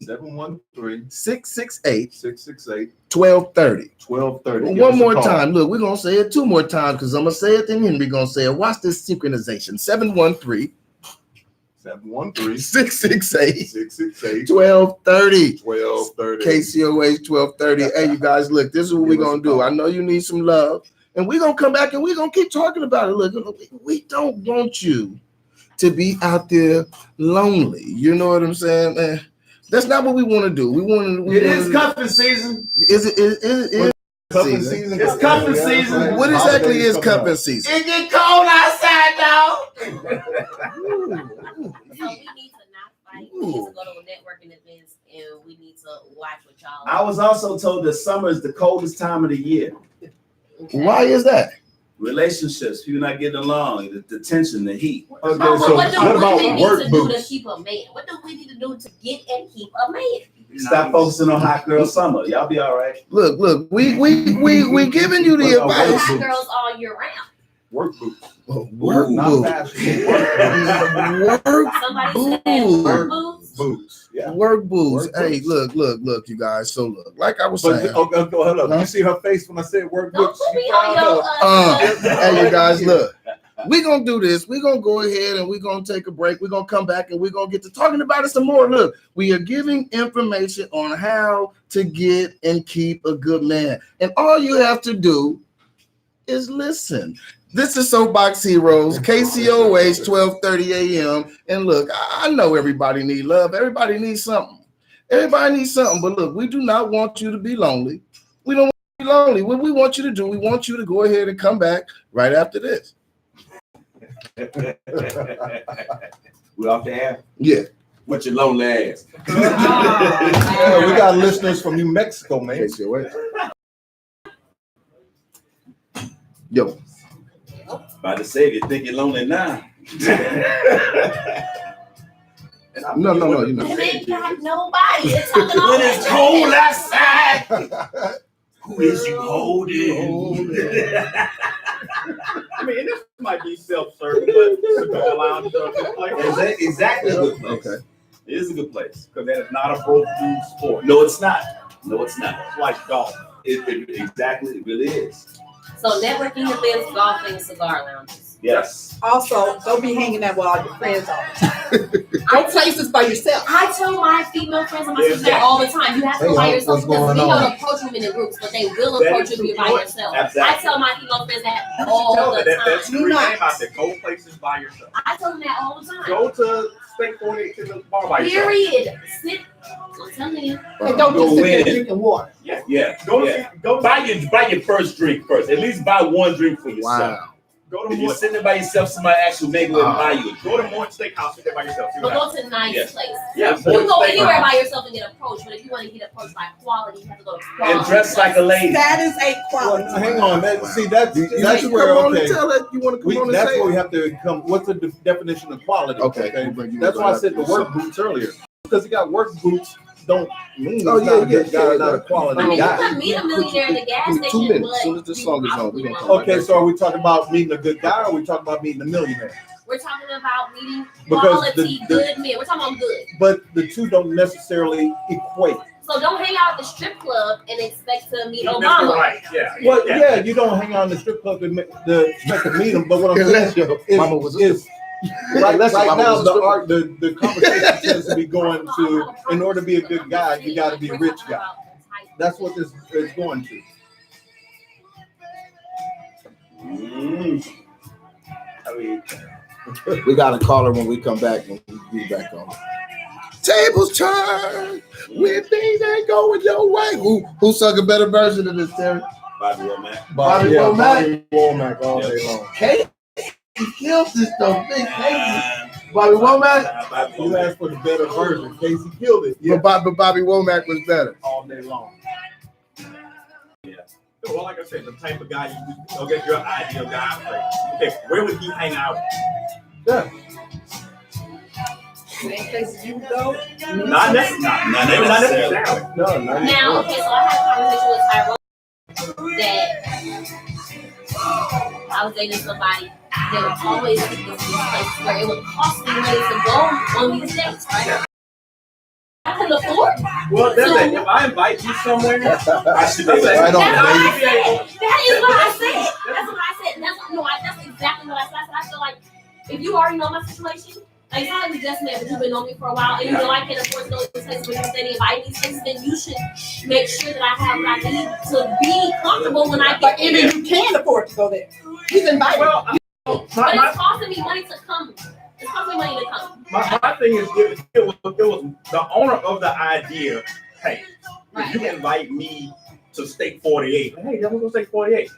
668 1230. 1230. One more time. Look, we're going to say it 2 more times because I'm going to say it, then Henry going to say it. Watch this synchronization. 713 668 1230. KCOH 1230. Hey, you guys, look, this is what we're going to do. I know you need some love, and we're going to come back and we're going to keep talking about it. Look, we don't want you to be out there lonely. You know what I'm saying, man? That's not what we want to do. It is cuffing season. Is it cuffing season? It's cuffing season. What exactly is cuffing season? It get cold outside, dog. So we need to not fight. We need to go to networking events, and we need to watch what y'all. I was also told that summer is the coldest time of the year. Okay. Why is that? Relationships, people not getting along, the tension, the heat. Okay, so what do women need to do boots? to keep a man? What do we need to do to get and keep a man? Stop focusing on hot girl summer. Y'all be all right. Look, we giving you the advice. Hot girls all year round. Work boots. Work not boots. Work boots. Boots. Yeah. Work boots. Work Hey, boots. look, you guys. So look, like I was But saying. hold up. You see her face when I said work Don't boots? put me on your Hey, you guys, look. we're gonna do this. We're gonna go ahead and we're gonna take a break. We're gonna come back and we're gonna get to talking about it some more. Look, we are giving information on how to get and keep a good man, and all you have to do is listen. This is Soapbox Heroes, KCOH, 12:30 a.m. And look, I know everybody needs love. Everybody needs something. Everybody needs something. But look, we do not want you to be lonely. We don't want you to be lonely. What we want you to do, we want you to go ahead and come back right after this. We off the air? Yeah. What's your lonely ass? Yeah, we got listeners from New Mexico, man. KCOH. Yo. About to say, if you think you're lonely now. No, you know. And ain't got nobody. It's talking all When it's cold outside, who is you holding? I mean, this might be self-serving, but cigar lounge is a good place. Exactly a good place. Okay. It is a good place. Because that is not a broke dude sport. No, it's not. No, it's not. It's like golf. Exactly, it really is. So networking events, golfing, cigar lounges. Yes. Also, don't be hanging out with all your friends all the time. Go places by yourself. I tell my female friends and my sisters that all the time. You have to Hey, go by what's yourself because going we on? don't approach women in groups, but they will That approach is you if you're true. by yourself. Exactly. I tell my female friends that You all tell the them that's time. the name out there. Go places by yourself. I tell them that all the time. Go to State 48 to the bar by yourself. Period. Sit. I'm telling you. And don't Go just sit there in. drinking water. Yeah. Go yeah. to go Buy your first drink first. At least buy one drink for yourself. Wow. go to If you're more. sitting there by yourself, somebody actually maybe will buy you. Go to Morton Steakhouse. Sit there by yourself. See what But happens. go to nice Yes. places. Yeah, You can go Morton anywhere Steakhouse. by yourself and get approached, but if you want to get approached by quality, you have to go to quality. And dress like a lady. That is a quality. Well, hang on, that's You where come on okay. and tell that you want to come on and That's say where we it. have to come. What's the definition of quality? Okay. That's why I said the work boots earlier, because you got work boots don't mean Oh, he's yeah, not a good yeah, guy, yeah, not a yeah. I quality mean, you guy. could meet a millionaire in the gas Give me 2 station, minutes. but As soon as the song is on, we're gonna come Okay, so are we talking about meeting a good guy, or are we talking about meeting a millionaire? we're talking about meeting Because quality, the- good men. We're talking about good. But the two don't necessarily equate. So don't hang out at the strip club and expect to meet You missed it Obama. right. Yeah. Well, yeah, you don't hang out in the strip club to expect to meet him. But what I'm Unless saying your is, mama was a is right Unless your mama now was a stripper. the conversation tends to be going to, in order to be a good guy, you got to be a rich guy. That's what this is going to. I mean, We got a caller when we come back and we be back on. Tables turn when things ain't going your way. Who sung a better version of this, Terry? Bobby Womack. Bobby Womack. Bobby Womack all day long. Kate, he killed this though. Big Casey. Bobby Womack. Bobby You Womack. asked for the better version. Casey killed it. Yeah, But Bobby Womack was better. all day long. Well, like I said, the type of guy you go get your ideal guy. Like, okay, where would he hang out? Yeah. Same places you go. Not necessarily. Not necessarily. No, no. Now, okay, so I had a conversation with Tyrone that I was dating somebody that would always take us to these places where it would cost me money to go on these dates, right? I couldn't afford. Well, that's it. If I invite you somewhere, I should be Right on, That is baby. what I said. That's what I said. That's exactly what I said. I feel like if you already know my situation, like it's not like we just met, but you've been on me for a while, and you know I can't afford to go to these places when you're standing inviting these places, then you should make sure that I have what I need to be comfortable when I But get even there. you can afford to go there. He's invited. well, But my, it's costing me money to come. It's costing me money to come. my thing is, it was the owner of the idea. Hey, if you invite me to Steak 48, hey, then we're gonna Steak 48.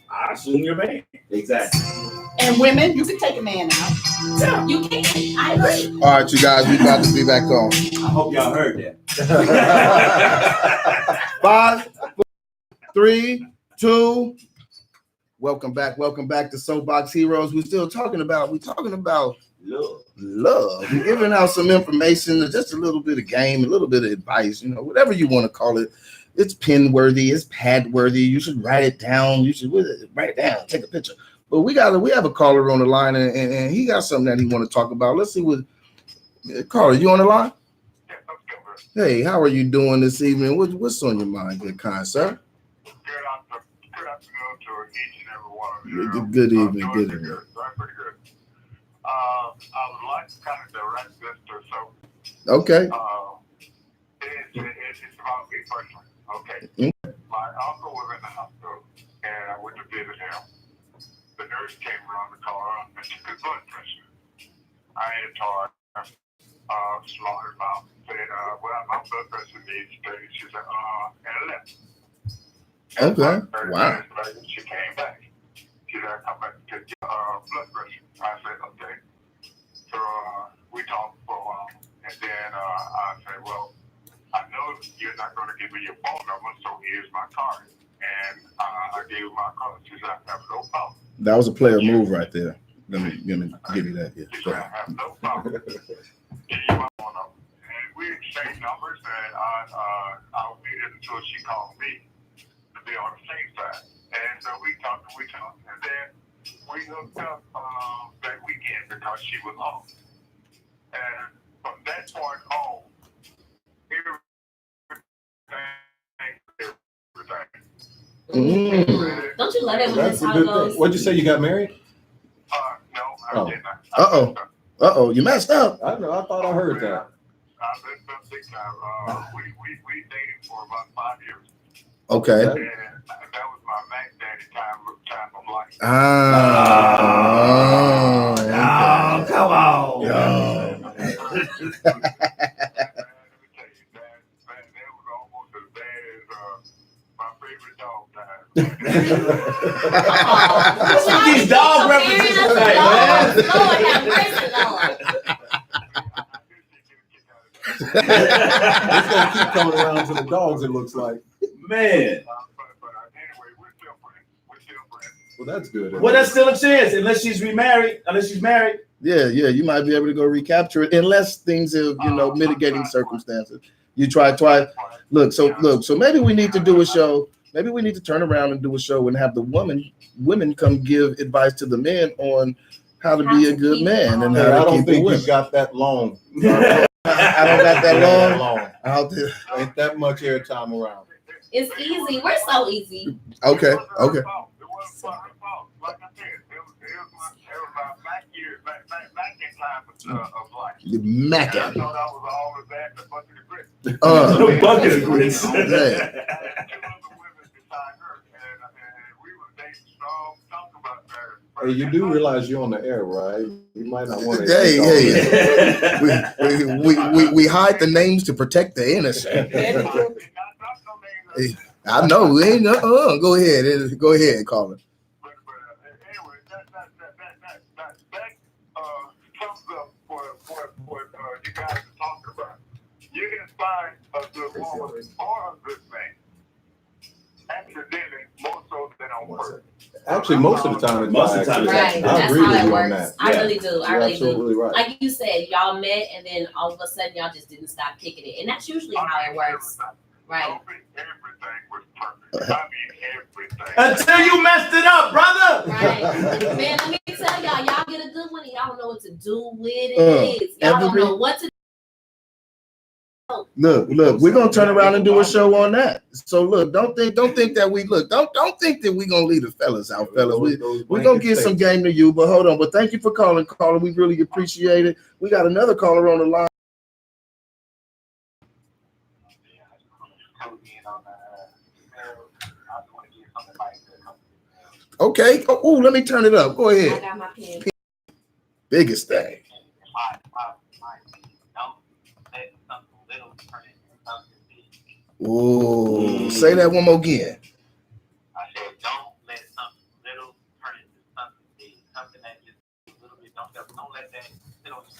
I assume you're man. Exactly. And women, you can take a man out. Yeah. You can. I agree. All right, you guys, we about to be back on. I hope y'all heard that. 5, 4, 3, 2. Welcome back to Soapbox Heroes. We're talking about Look. love. We're giving out some information, just a little bit of game, a little bit of advice, whatever you want to call it. It's pin worthy, it's pad worthy. You should write it down. Write it down, take a picture. But we have a caller on the line, and he got something that he want to talk about. Let's see what caller, you on the line? Hey, how are you doing this evening? What's on your mind, good kind sir? Good afternoon to each and every one of you. Good evening, I'm good doing evening. I'm pretty good. I would like to kind of direct this to so. Okay. It's about me personally. Okay. My uncle was in the hospital, and I went to visit him. The nurse came around the car and took his blood pressure. I had told her, smart mouth, said, well, my blood pressure needs 30. She said, and left. Okay. Wow. Later, she came back. She said, come back to get blood pressure. I said, okay. So we talked for a while, and then I said, well, I know you're not going to give me your phone number, so here's my card. And I gave her my card. She said, I have no problem. That was a player move right there. Let me give you that. Yeah. She said, I have no problem. Give you my phone number. And we exchanged numbers, and I waited until she called me to be on the same side. And so we talked, and then we hooked up that weekend because she was off. And from that point on, everything. Don't you love it when That's this a how it good goes? thing. What'd you say? You got married? No, Oh. I did not. Uh-oh, you messed up. I know. I thought I heard that. I messed up big time. We dated for about 5 years. Okay. And that was my Mac Daddy time of life. Ah. Come on. Yo. Let me tell you, that was almost as bad as my favorite dog died. Look at these dog references tonight, man. Lord have mercy, Lord. It's gonna keep coming around to the dogs. It looks like. Man. Anyway, we're still friends. Well, that's good. Well, that's still a chance, unless she's remarried. Unless she's married. Yeah, you might be able to go recapture it unless things have, mitigating circumstances. You try. Look, so maybe we need to do a show. Maybe we need to turn around and do a show and have the women come give advice to the men on how to be a good man and how to I don't keep the think women. you got that long. I don't got that long. Out there. Ain't that much airtime around. It's easy. We're so easy. Okay. It wasn't fucking fault. Like I said, it was my back in time of life. You And I macking. thought I was all of that, the bucket of grits. A bucket of grits. I had 2 other women beside her, and we were dating strong, talking about marriage. Hey, you do realize you're on the air, right? You might not want to. Hey. We hide the names to protect the innocent. I know. We ain't go ahead, Colin. But anyway, that sums up what you guys are talking about. You can find a good woman or a good man accidentally more so than on purpose. Actually, most of the time, it's Most of the time, by Right. accident. I That's agree how with it you on works. that. I Yeah. really do. I You're really do. absolutely right. Like you said, y'all met and then all of a sudden y'all just didn't stop kicking it. And that's usually how it works. Right. Everything was perfect. I mean, everything. Until you messed it up, brother. Right. Man, let me tell y'all get a good one and y'all don't know what to do with it. Y'all don't know what to do. Look, we're gonna turn around and do a show on that. So look, don't think that we gonna leave the fellas out, fellas. We're gonna get some game to you, but hold on. But thank you for calling. We really appreciate it. We got another caller on the line. Okay. Oh, let me turn it up. Go I ahead. got my pen. Biggest thing. Ooh, say that one more again. I said, don't let something little turn into something big. Something that just a little bit. Don't let that sit on your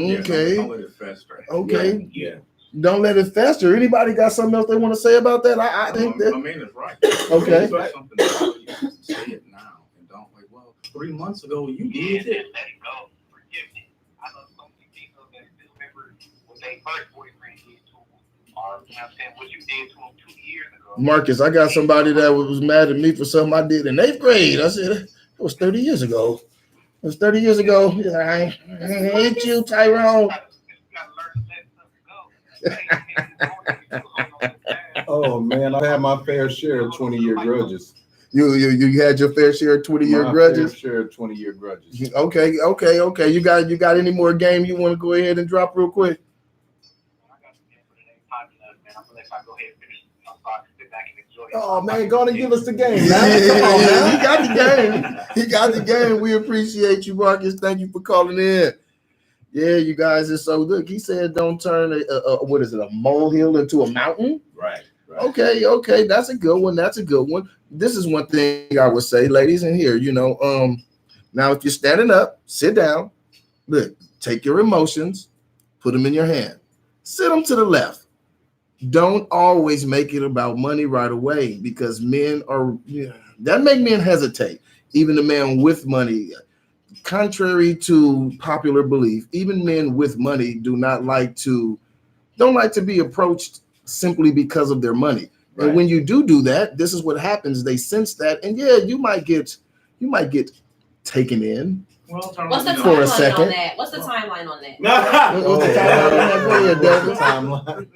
mind. Okay. Don't let it fester. Okay. Yeah. Don't let it fester. Anybody got something else they want to say about that? I think that. I mean, it's right. Okay. Say something about it, say it now, and don't like. Well, 3 months ago you did it. Let it go. Forgive me. I know so many people that still remember what they first boyfriend did to them, or you know what I'm saying, what you did to them 2 years ago. Marcus, I got somebody that was mad at me for something I did in 8th grade. I said, it was 30 years ago. It was 30 years ago. Yeah, I hate you, Tyrone. Oh man, I've had my fair share of 20-year grudges. You had your fair share of 20-year grudges. Fair share of 20-year grudges. Okay. You got any more game you want to go ahead and drop real quick? Oh man, go on and give us the game. Yeah, Come on, man. he got the game. He got the game. We appreciate you, Marcus. Thank you for calling in. Yeah, you guys are so good. He said, "Don't turn a molehill into a mountain." Right. Okay. That's a good one. This is one thing I would say, ladies, in here. Now if you're standing up, sit down. Look, take your emotions, put them in your hand. Sit them to the left. Don't always make it about money right away, because that make men hesitate. Even the man with money, contrary to popular belief, even men with money don't like to be approached simply because of their money. Right. And when you do that, this is what happens. They sense that, and you might get taken in. What's the timeline on that? What's the timeline on that? What's the timeline on that? Go ahead, Devin. Timeline.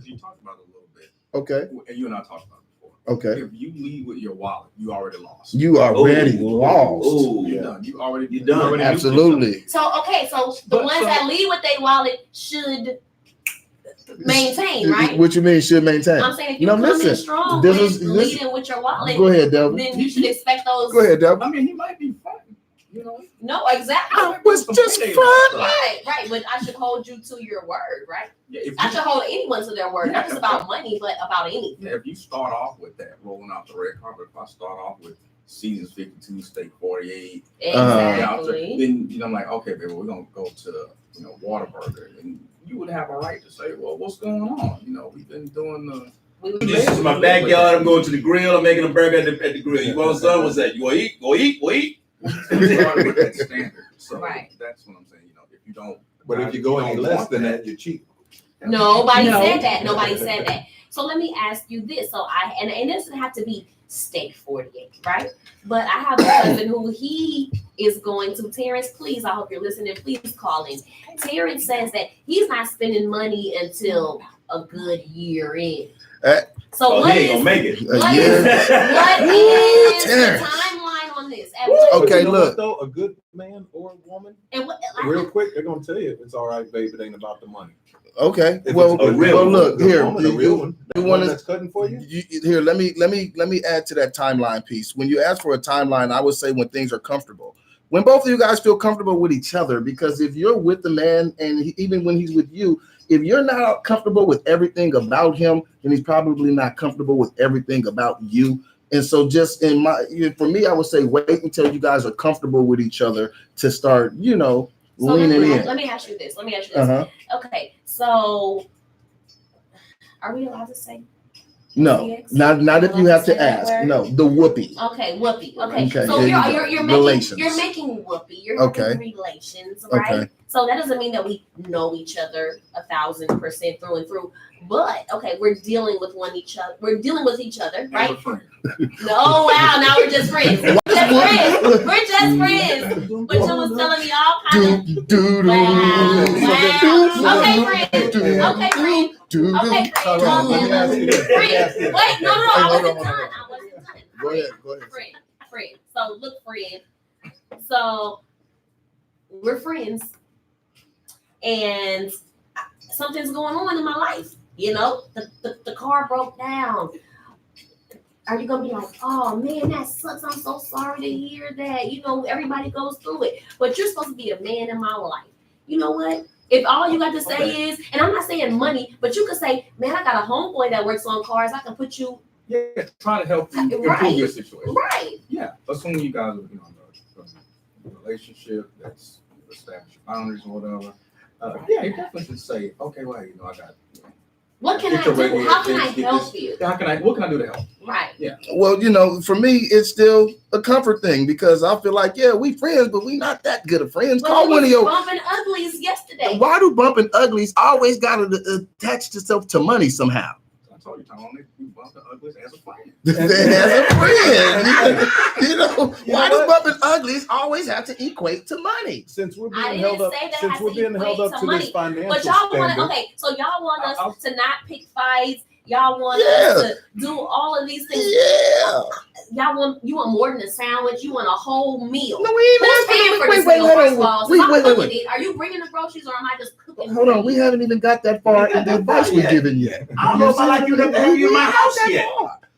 You talked about it a little bit. Okay. And you and I talked about it before. Okay. If you lead with your wallet, you already lost. You already lost. You're done. You're done. Absolutely. So the ones that lead with their wallet should maintain, right? What you mean should maintain? I'm saying if you come in strong leading with your wallet, go ahead, Devin. Then you should expect those. Go ahead, Devin. I mean, he might be fun. No, exactly. I was just fun. Right. But I should hold you to your word, right? Yeah, I should hold anyone to their word, not just about money, but about anything. Yeah, if you start off with that, rolling out the red carpet, if I start off with Seasons 52, Steak 48, exactly. Then I'm like, okay, baby, we're gonna go to Whataburger, and you would have a right to say, well, what's going on? We've been doing this is my backyard. I'm going to the grill. I'm making a burger at the grill. You want some? What's that? You want to eat? Go eat. Started with that standard. So that's what I'm saying. If you don't, but if you go any less than that, you're cheap. Nobody said that. So let me ask you this. So and it doesn't have to be Steak 48, right? But I have a cousin who he is going to. Terrence, please, I hope you're listening. Please call in. Terrence says that he's not spending money until a good year in. So what is the timeline on this? Okay, look. Though, a good man or a woman, real quick, they're gonna tell you it's all right, babe. It ain't about the money. Okay. Look here. The one that's cutting for you. Here, let me add to that timeline piece. When you ask for a timeline, I would say when things are comfortable. When both of you guys feel comfortable with each other, because if you're with the man and even when he's with you, if you're not comfortable with everything about him, then he's probably not comfortable with everything about you. And so just for me, I would say wait until you guys are comfortable with each other to start, leaning in. Let me ask you this. Okay, so are we allowed to say? No, not if you have to ask. No, the whoopee. Okay, whoopee. Okay. So you're making whoopee. You're making relations, right? Okay. So that doesn't mean that we know each other 1,000% through and through. But okay, we're dealing with each other. We're dealing with each other, right? No, wow, now we're just friends. We're just friends. But you was telling me all kinds of Okay, friend. Wait, no, I wasn't done. Go ahead. Friend. So look, friend. So we're friends, and something's going on in my life. The car broke down. Are you gonna be like, oh man, that sucks? I'm so sorry to hear that. Everybody goes through it, but you're supposed to be a man in my life. You know what? If all you got to say is, and I'm not saying money, but you could say, man, I got a homeboy that works on cars. I can put you. Yeah, try to help you improve your situation. Right. Yeah, assuming you guys are, in a relationship that's established boundaries or whatever. You definitely should say, okay, well, I got. What can I do? How can I help you? What can I do to help? Right. Yeah. Well, for me, it's still a comfort thing because I feel like, we friends, but we not that good of friends. Call one of your bumping uglies yesterday. Why do bumping uglies always got to attach itself to money somehow? I told you, Tom, we bumping uglies as a friend. Why do bumping uglies always have to equate to money? Since we're being held up to this financial but y'all standard. so y'all want us to not pick fights. Y'all want us to do all of these things. Yeah. You want more than a sandwich. You want a whole meal. No, we ain't Who's paying for this wait, meal? hold First on. of all, Wait, I'm wait, cooking wait. it. Are you bringing the groceries or am I just cooking? Hold on, we haven't even got that far in the advice we're giving yet. I don't know if I like you to have you in my house yet.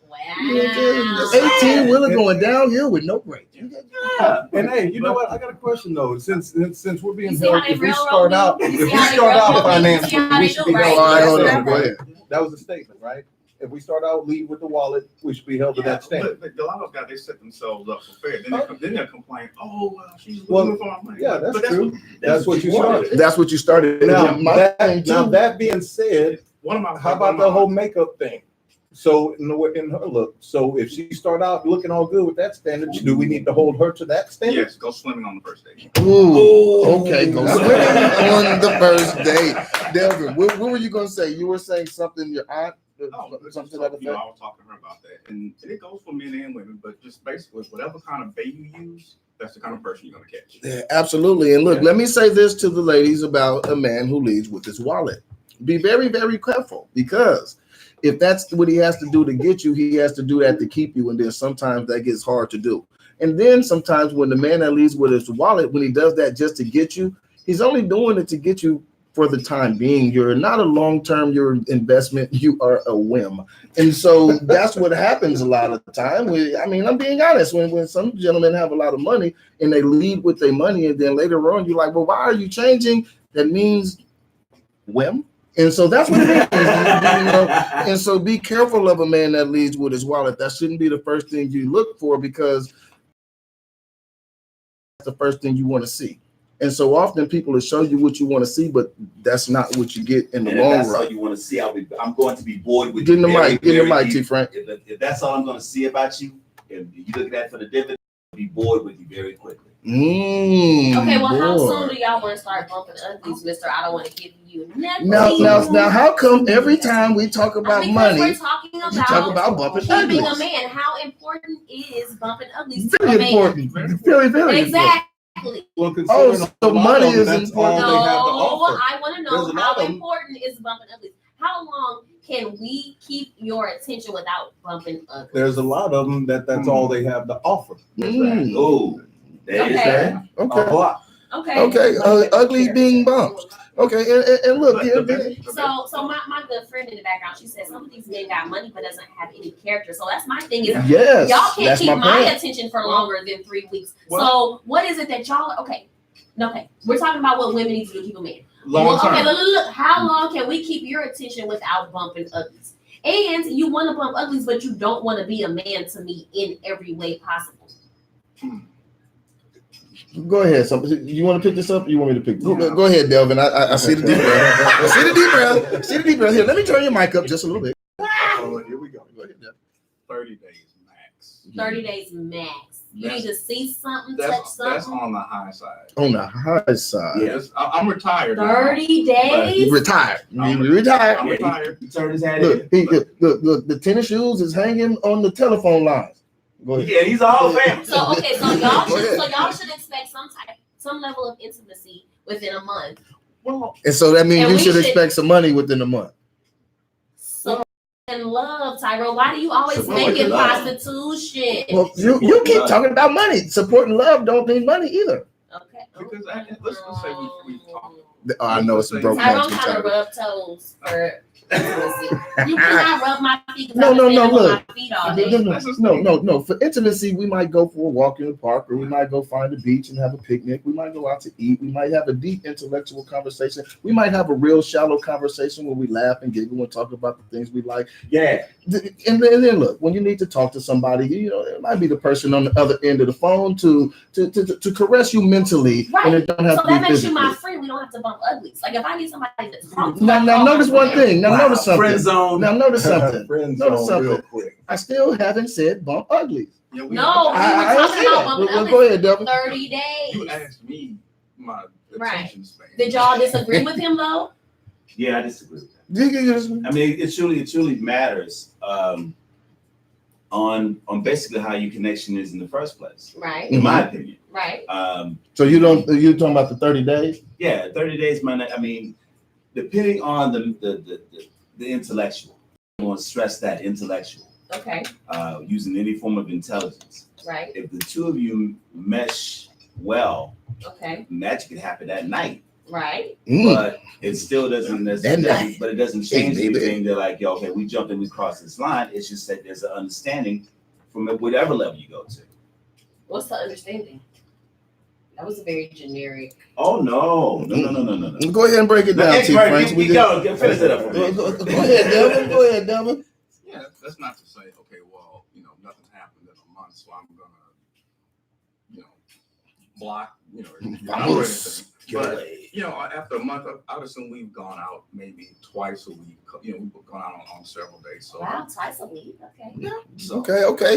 Wow. 18 wheeler going downhill with no brakes. Yeah. And hey, you know what? I got a question though. Since we're being You see how held, they if we railroad start me? out, You if see we how they start out railroad me? You financially, see how we they should do, be right? held. All right, hold to that on, go ahead. That was the statement, right? If we start out lead with the wallet, we should be held to that standard. But a lot of guys, they set themselves up for failure. Then they'll complain, oh, well, she's Well, losing for our money. Yeah, that's But true. That's what you started. That's what you started. Now, My thing too. now that being said, one of my how about the whole makeup thing? So in her look, so if she start out looking all good with that standard, do we need to hold her to that standard? Yes, go swimming on the first date. Ooh, okay, go swimming on the first date. Delvin, what were you gonna say? You were saying something your aunt, something like that. I was talking to her about that, and it goes for men and women, but just basically whatever kind of bait you use, that's the kind of person you're gonna catch. Yeah, absolutely. And look, let me say this to the ladies about a man who leads with his wallet. Be very, very careful, because if that's what he has to do to get you, he has to do that to keep you. And then sometimes that gets hard to do. And then sometimes when the man that leads with his wallet, when he does that just to get you, he's only doing it to get you for the time being. You're not a long-term your investment. You are a whim. And so that's what happens a lot of the time. I mean, I'm being honest. When some gentlemen have a lot of money and they lead with their money, and then later on you're like, well, why are you changing? That means whim. And so that's what it is. And so be careful of a man that leads with his wallet. That shouldn't be the first thing you look for, because that's the first thing you want to see. And so often people will show you what you want to see, but that's not what you get in the long that's run. all you want to see, I'm going to be bored with Get in you. the mic, T. Frank. If that's all I'm going to see about you, if you look at that for the dividend, I'll be bored with you very quickly. Okay, well, how soon do y'all want to start bumping uglies, Mr. I don't want to give you nothing. Now, how come every time we talk about because money, we're talking about, you talk about bumping keeping uglies? a man? How important is bumping uglies? Very important. Very, very exactly. Well, considering so money is that's important. all they have to offer. I want to know how important is bumping uglies. How long can we keep your attention without bumping uglies? There's a lot of them that's all they have to offer. Oh, there is that. Okay. Okay. Uglies being bumped. Okay, and look, so my good friend in the background, she said some of these men got money but doesn't have any character. So that's my thing is, yes, y'all can't keep my point. attention for longer than 3 weeks. So what is it that y'all okay, we're talking about what women need to do to keep a man. Okay, look, how long can we keep your attention without bumping uglies? And you want to bump uglies, but you don't want to be a man to me in every way possible. Go ahead. So you want to pick this up? Or you want me to pick? Go ahead, Delvin. I see the deep breath. I see the deep breath. See the deep breath. Here, let me turn your mic up just a little bit. Here we go. Go ahead, 30 days max. 30 days max. You need to see something, touch That's something. on the high side. On the high side. Yes, I'm retired. 30 days. You retired. You retired. I'm retired. He turned his head Look, look, the tennis shoes is hanging on the telephone lines. Go ahead. Yeah, he's all family. So y'all should expect some level of intimacy within a month. Well, And so that means And you we should should- expect some money within a month. So and love, Tyrone. Why do you always Support make it and love. prostitution? Well, you keep talking about money. Support and love don't mean money either. Okay. because let's say we talk. I know it's a broke Tyrone man. kind of rub toes for intimacy. You cannot rub my feet. No, My feet all day. No. For intimacy, we might go for a walk in the park, or we might go find a beach and have a picnic. We might go out to eat. We might have a deep intellectual conversation. We might have a real shallow conversation where we laugh and giggle and talk about the things we like. Yeah. And then look, when you need to talk to somebody, it might be the person on the other end of the phone to caress you mentally, Right. and it don't have So to be that makes you physically. my friend. We don't have to bump uglies. Like if I need somebody to talk to. Now notice one thing. Now notice something. Friend zone. Now notice something. Friend Notice zone something. real quick. I still haven't said bump uglies. Yeah, No, we were I talking see about that. bumping Well, uglies. go ahead, Devin. 30 days. You asked me my Right. attention span. Did y'all disagree with him though? Yeah, I disagree with that. I mean, it truly matters on basically how your connection is in the first place. Right. In my opinion. Right. So you're talking about the 30 days? Yeah, 30 days might not, I mean, depending on the intellectual. want to stress that intellectual, Okay. Using any form of intelligence. Right. If the two of you mesh well, Okay. magic can happen that night. Right. But it still doesn't necessarily, but it doesn't change Hey, baby. anything. They're like, yo, okay, we jumped and we crossed this line. It's just that there's an understanding from whatever level you go to. What's the understanding? That was a very generic. Oh no. Go ahead and break it down, T. Franks. We go. Finish it up. Go ahead, Delvin. Go ahead, Delvin. Yeah, that's not to say, okay, well, nothing happened in a month, so I'm gonna, block, or anything. But after a month, I would assume we've gone out maybe twice a week. We've gone out on several days. So Wow, twice a week. Okay. yeah. So, Okay.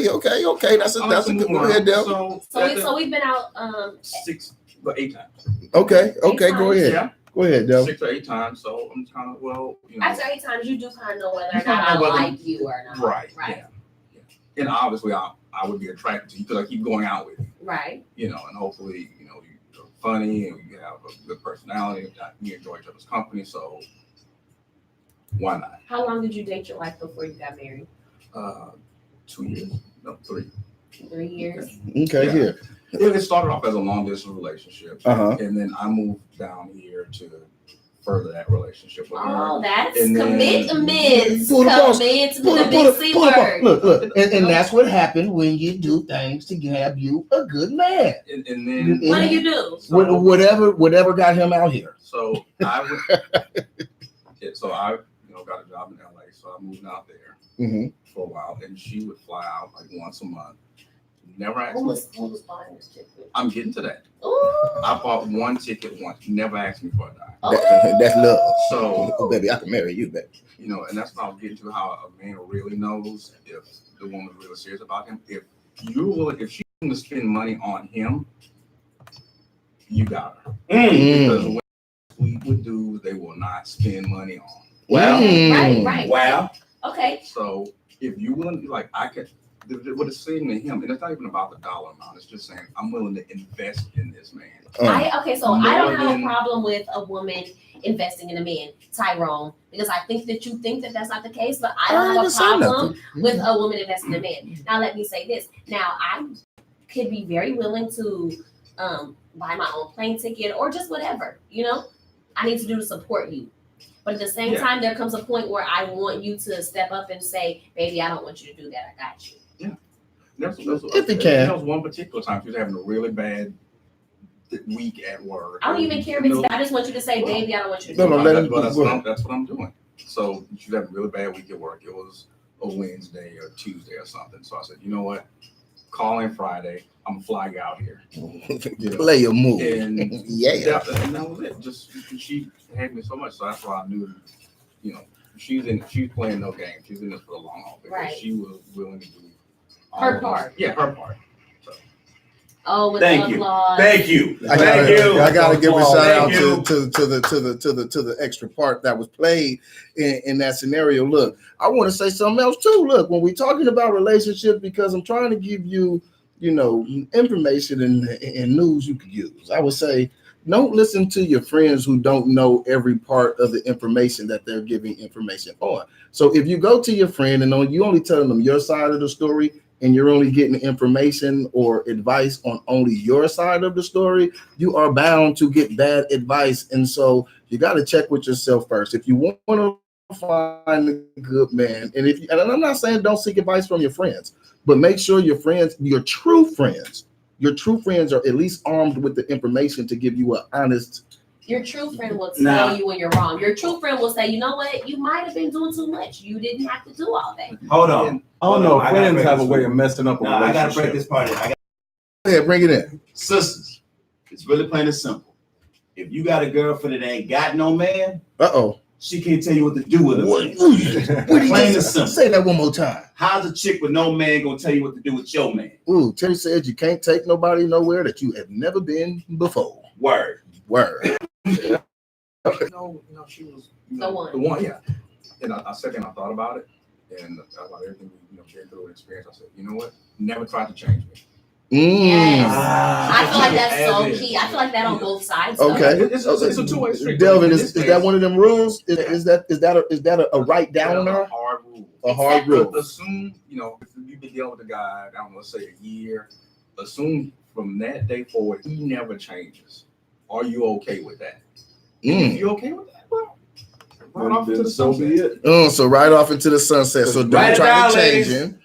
That's a good. Go ahead, Delvin. So we've been out 8 times. Okay. Go times. ahead. Yeah, Go ahead, Delvin. 6 or 8 times. So I'm kind of after 8 times, you do kind of know whether or not I like you or not. Right. Right. Yeah. And obviously, I would be attracted to you because I keep going out with you. Right. And hopefully, you're funny and you have a good personality. We enjoy each other's company, so why not? How long did you date your wife before you got married? 2 years, no, 3. 3 years. Okay, Yeah. here. It started off as a long distance relationship, and then I moved down here to further that relationship with her. Oh, that's And then- commitment. Pull the pause. Commitment Pull with the the big C word. Look, and that's what happened when you do things to have you a good man. And then What do you do? So- Whatever got him out here. So I got a job in LA, so I moved out there for a while, and she would fly out like once a month. Never asked Who me. was buying this ticket? I'm getting to that. Ooh. I bought one ticket once. Never asked me for a dime. That's love. So, Oh, baby, I can marry you, baby. and that's what I was getting to, how a man really knows if the woman's really serious about him. If she's willing to spend money on him, you got her. Because when we would do, they will not spend money on. Well, Right. wow. Okay. So if you willing, like I could, what it's saying to him, and it's not even about the dollar amount. It's just saying I'm willing to invest in this man. So I don't have a than- problem with a woman investing in a man, Tyrone, because I think that you think that that's not the case, but I don't have a problem with a woman investing in a man. Now let me say this. Now I could be very willing to buy my own plane ticket or just whatever, I need to do to support you. But at the same time, there comes a point where I want you to step up and say, baby, I don't want you to do that. I got you. If he can. There was one particular time she was having a really bad week at work. I don't even care if it's bad. I just want you to say, baby, I don't want you to No, do no, that. let him- That's what I'm doing. So she was having a really bad week at work. It was a Wednesday or Tuesday or something. So I said, you know what? Call in Friday. I'm flying out here. Play your move. And Yeah. and that was it. Just she had me so much, so that's why I knew, she's playing no game. She's in this for the long haul because Right. she was willing to do Her part. Yeah, her part. Oh, with Thank the you. applause. Thank you. I gotta give a shout out Thank you. to the extra part that was played in that scenario. Look, I want to say something else too. Look, when we're talking about relationships, because I'm trying to give you, information and news you could use. I would say, don't listen to your friends who don't know every part of the information that they're giving information on. So if you go to your friend and you only telling them your side of the story, and you're only getting information or advice on only your side of the story, you are bound to get bad advice. And so you got to check with yourself first. If you want to find a good man, and I'm not saying don't seek advice from your friends, but make sure your true friends are at least armed with the information to give you an honest. Your true friend will tell you when you're wrong. Your true friend will say, you know what? You might have been doing too much. You didn't have to do all that. Hold on. Oh no, friends have a way of messing up a I relationship. gotta break this part in. Go ahead, bring it in. Sisters, it's really plain and simple. If you got a girlfriend that ain't got no man, she can't tell you what to do with him. What Plain and simple. Say that one more time. How's a chick with no man gonna tell you what to do with your man? Ooh, Terry said you can't take nobody nowhere that you have never been before. Word. No, she was The one. The one, yeah. And I sat and I thought about it, and about everything we been through and experienced. I said, you know what? Never tried to change me. Yes. Ah. I feel like that's so As key. I feel like that on both sides. Okay. It's a two-way street. Delvin, In is this that case, one of them rules? Is that a write down there's there? a hard rule rule. A hard rule. Assume, you know, if you've been dealing with a guy, I don't want to say a year, assume from that day forward, he never changes. Are you okay with that? If you're okay with that, well, right off into the sunset. So right off into the sunset. So don't try to change him.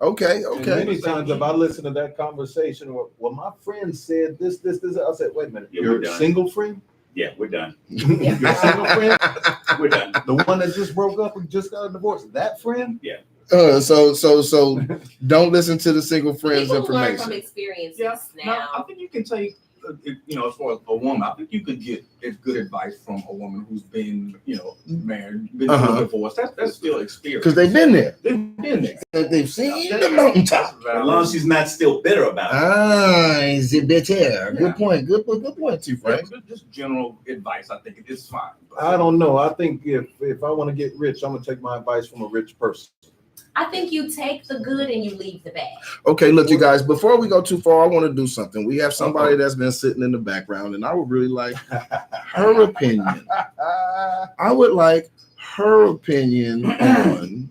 Okay. And many times if I listen to that conversation, well, my friend said this, I said, wait a minute, Yeah, you're we're a done. single friend? Yeah, we're done. You're a single friend? We're done. The one that just broke up and just got a divorce, that friend? Yeah. So don't listen to the single friends People learn from information. experiences Now, now. I think you can take, you know, as far as a woman, I think you could get good advice from a woman who's been, you know, married, been through a divorce. That's still experience. Because they've been there. They've been there. They've seen the mountaintop. As long as she's not still bitter about it. Ah, is it better? Yeah. Good point. Good point, too, Yeah, Frank. just general advice, I think it's fine. But I don't know. I think if I want to get rich, I'm gonna take my advice from a rich person. I think you take the good and you leave the bad. Okay, look, you guys, before we go too far, I want to do something. We have somebody that's been sitting in the background, and I would really like her opinion. I would like her opinion on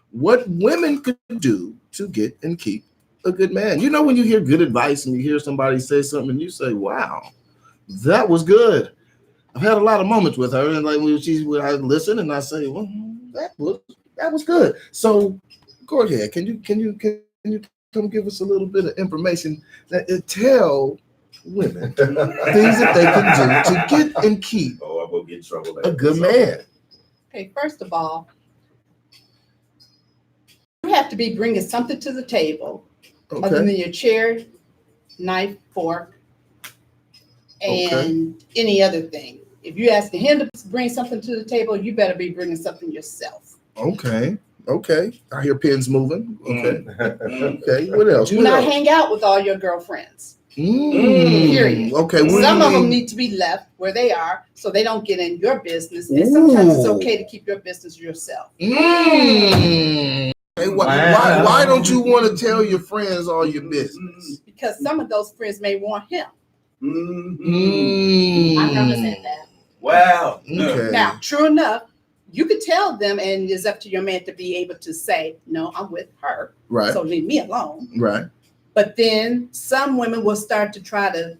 what women could do to get and keep a good man. You know, when you hear good advice and you hear somebody say something and you say, wow, that was good. I've had a lot of moments with her, and like when I listen and I say, well, that was good. So go ahead. Can you come give us a little bit of information that tell women things that they can do to get and keep Oh, I will get in trouble. a good man? Okay, first of all, you have to be bringing something to the table other Okay. than your chair, knife, fork, and any other thing. If you ask him to bring something to the table, you better be bringing something yourself. Okay. I hear pins moving. Okay. Okay. What else? Do What not else? hang out with all your girlfriends. Okay. Period. What do Some you of them mean? need to be left where they are so they don't get in your business. And sometimes it's Ooh. okay to keep your business yourself. Hey, why don't you want to tell your friends all your business? Because some of those friends may want him. I represent that. Wow. Okay. Now, true enough, you could tell them, and it's up to your man to be able to say, no, I'm with her, Right. so leave me alone. Right. But then some women will start to try to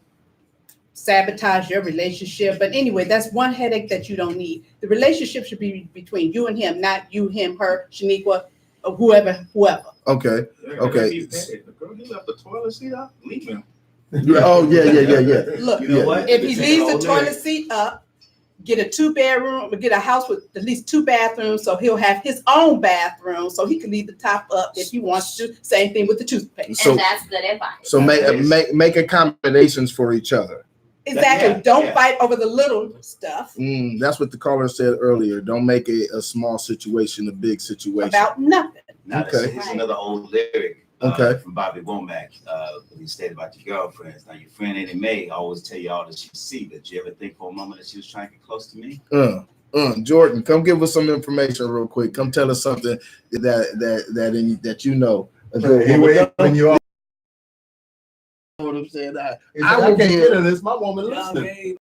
sabotage your relationship. But anyway, that's one headache that you don't need. The relationship should be between you and him, not you, him, her, Shaniqua, or whoever. Okay. Okay. The girl, he left the toilet seat out. Leave him. Yeah. Oh, yeah. Look, You know what? if he It's leaves the all toilet lyrics. seat up, get a 2-bedroom, get a house with at least 2 bathrooms, so he'll have his own bathroom, so he can leave the top up if he wants to. Same thing with the toothpaste. So- And that's good advice. So make accommodations for each other. Exactly. Yeah, Don't yeah. fight over the little stuff That's what the caller said earlier. Don't make a small situation a big situation. about nothing. Now, Okay. this is another old lyric Okay. from Bobby Womack. He stated about your girlfriends. Now, your friend Annie Mae always tell you all that she see. Did you ever think for a moment that she was trying to get close to me? Jordan, come give us some information real quick. Come tell us something that you know. He waving you off. What I'm saying, I I will can't give- get into this. My woman listening.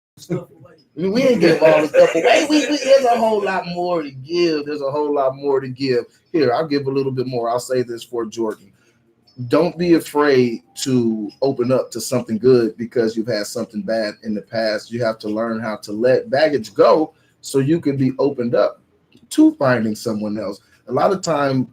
we ain't give all the stuff away. There's a whole lot more to give. Here, I'll give a little bit more. I'll say this for Jordan. Don't be afraid to open up to something good because you've had something bad in the past. You have to learn how to let baggage go so you can be opened up to finding someone else. A lot of time,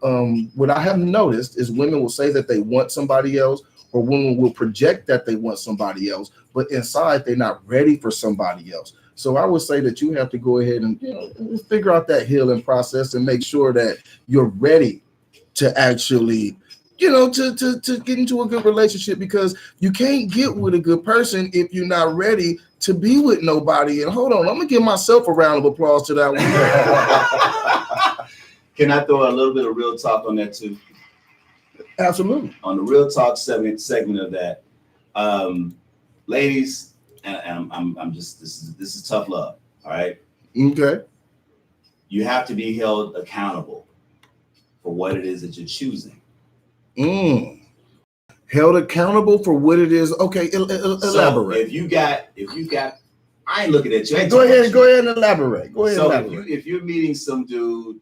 what I have noticed is women will say that they want somebody else, or women will project that they want somebody else, but inside they're not ready for somebody else. So I would say that you have to go ahead and figure out that healing process and make sure that you're ready to actually, to get into a good relationship, because you can't get with a good person if you're not ready to be with nobody. And hold on, I'm gonna give myself a round of applause to that one. Can I throw a little bit of real talk on that too? Absolutely. On the real talk segment of that, ladies, and I'm just this is tough love. All right. Okay. You have to be held accountable for what it is that you're choosing. Held accountable for what it is. Okay, elaborate. So if you got, I ain't looking at you. Go ahead and elaborate. So if you're meeting some dude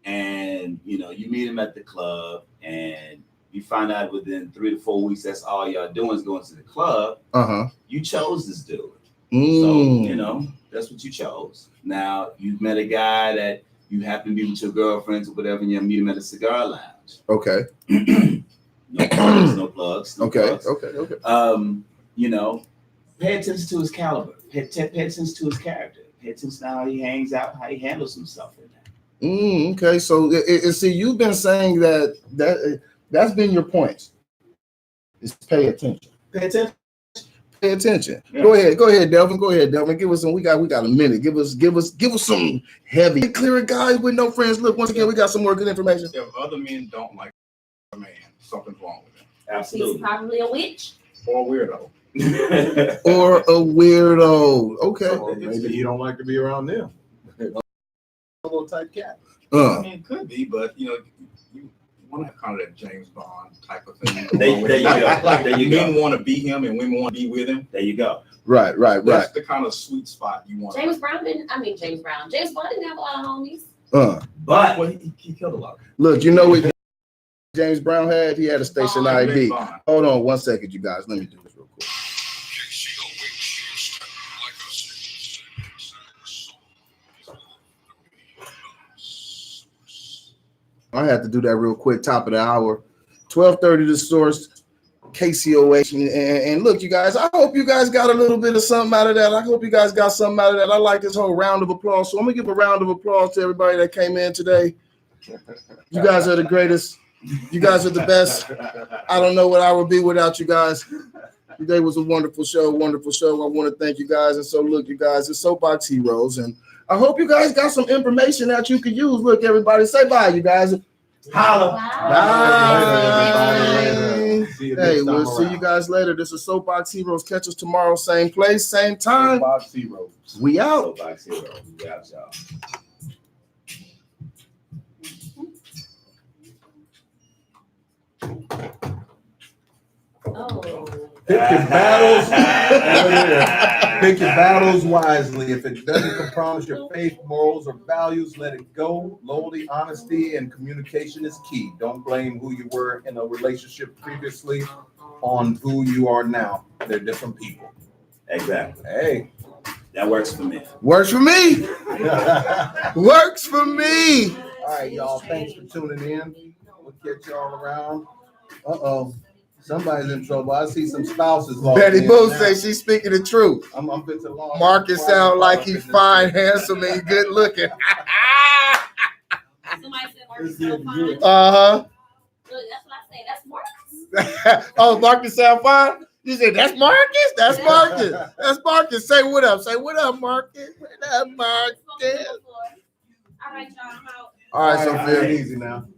and you meet him at the club, and you find out within 3 to 4 weeks that's all y'all doing is going to the club. You chose this dude, so that's what you chose. Now you've met a guy that you happen to be with your girlfriends or whatever, and you meet him at a cigar lounge. Okay. No plugs. Okay. Pay attention to his caliber. Pay attention to his character. Pay attention to how he hangs out, how he handles himself in that. Okay. So see, you've been saying that's been your point. Is pay attention. Pay attention. Pay attention. Yeah. Go ahead, Delvin. Give us some. We got a minute. Give us some heavy. Clear it, guys with no friends. Look, once again, we got some more good information. If other men don't like a man, something's wrong with him. Absolutely. He's probably a witch. Or a weirdo. Or a weirdo. Okay. Or maybe he don't like to be around them. Little type cat. I mean, it could be, but you want to have kind of that James Bond type of thing. There you go. Like There you go. men want to be him and women want to be with him. There you go. Right. That's the kind of sweet spot you want. James Bond didn't have a lot of homies. But Well, he killed a lot. Look, you know what James Brown had? He had a station Bond. ID. Bond. Hold on 1 second, you guys. Let me do this real quick. I had to do that real quick. Top of the hour, 12:30. The source, KCOH, and look, you guys. I hope you guys got a little bit of something out of that. I hope you guys got something out of that. I like this whole round of applause. So I'm gonna give a round of applause to everybody that came in today. You guys are the greatest. You guys are the best. I don't know what I would be without you guys. Today was a wonderful show. I want to thank you guys. And so, look, you guys, it's Soapbox Heroes, and I hope you guys got some information that you could use. Look, everybody, say bye, you guys. holla. Bye. Hey, we'll see you guys later. This is Soapbox Heroes. Catch us tomorrow, same place, same time. Soapbox Heroes. We out. Soapbox Hero. We out, y'all. Oh. Pick your battles. Pick your battles wisely. If it doesn't compromise your faith, morals, or values, let it go. Loyalty, honesty, and communication is key. Don't blame who you were in a relationship previously on who you are now. They're different people. Exactly. Hey. That works for me. Works for me. Works for me. All right, y'all. Thanks for tuning in. We'll catch y'all around. Uh-oh. Somebody's in trouble. I see some spouses. Betty Boo says she's speaking the truth. I'm fit to law. Marcus sound like he's fine, handsome, and good looking. Somebody said Marcus so fine. Uh-huh. Look, that's what I say. That's Marcus. Oh, Marcus sound fine? You said, that's Marcus? That's Marcus. That's Marcus. Say what up. Say what up, Marcus. What up, Marcus? All right, y'all. I'm out. All right, Sophia. Easy now.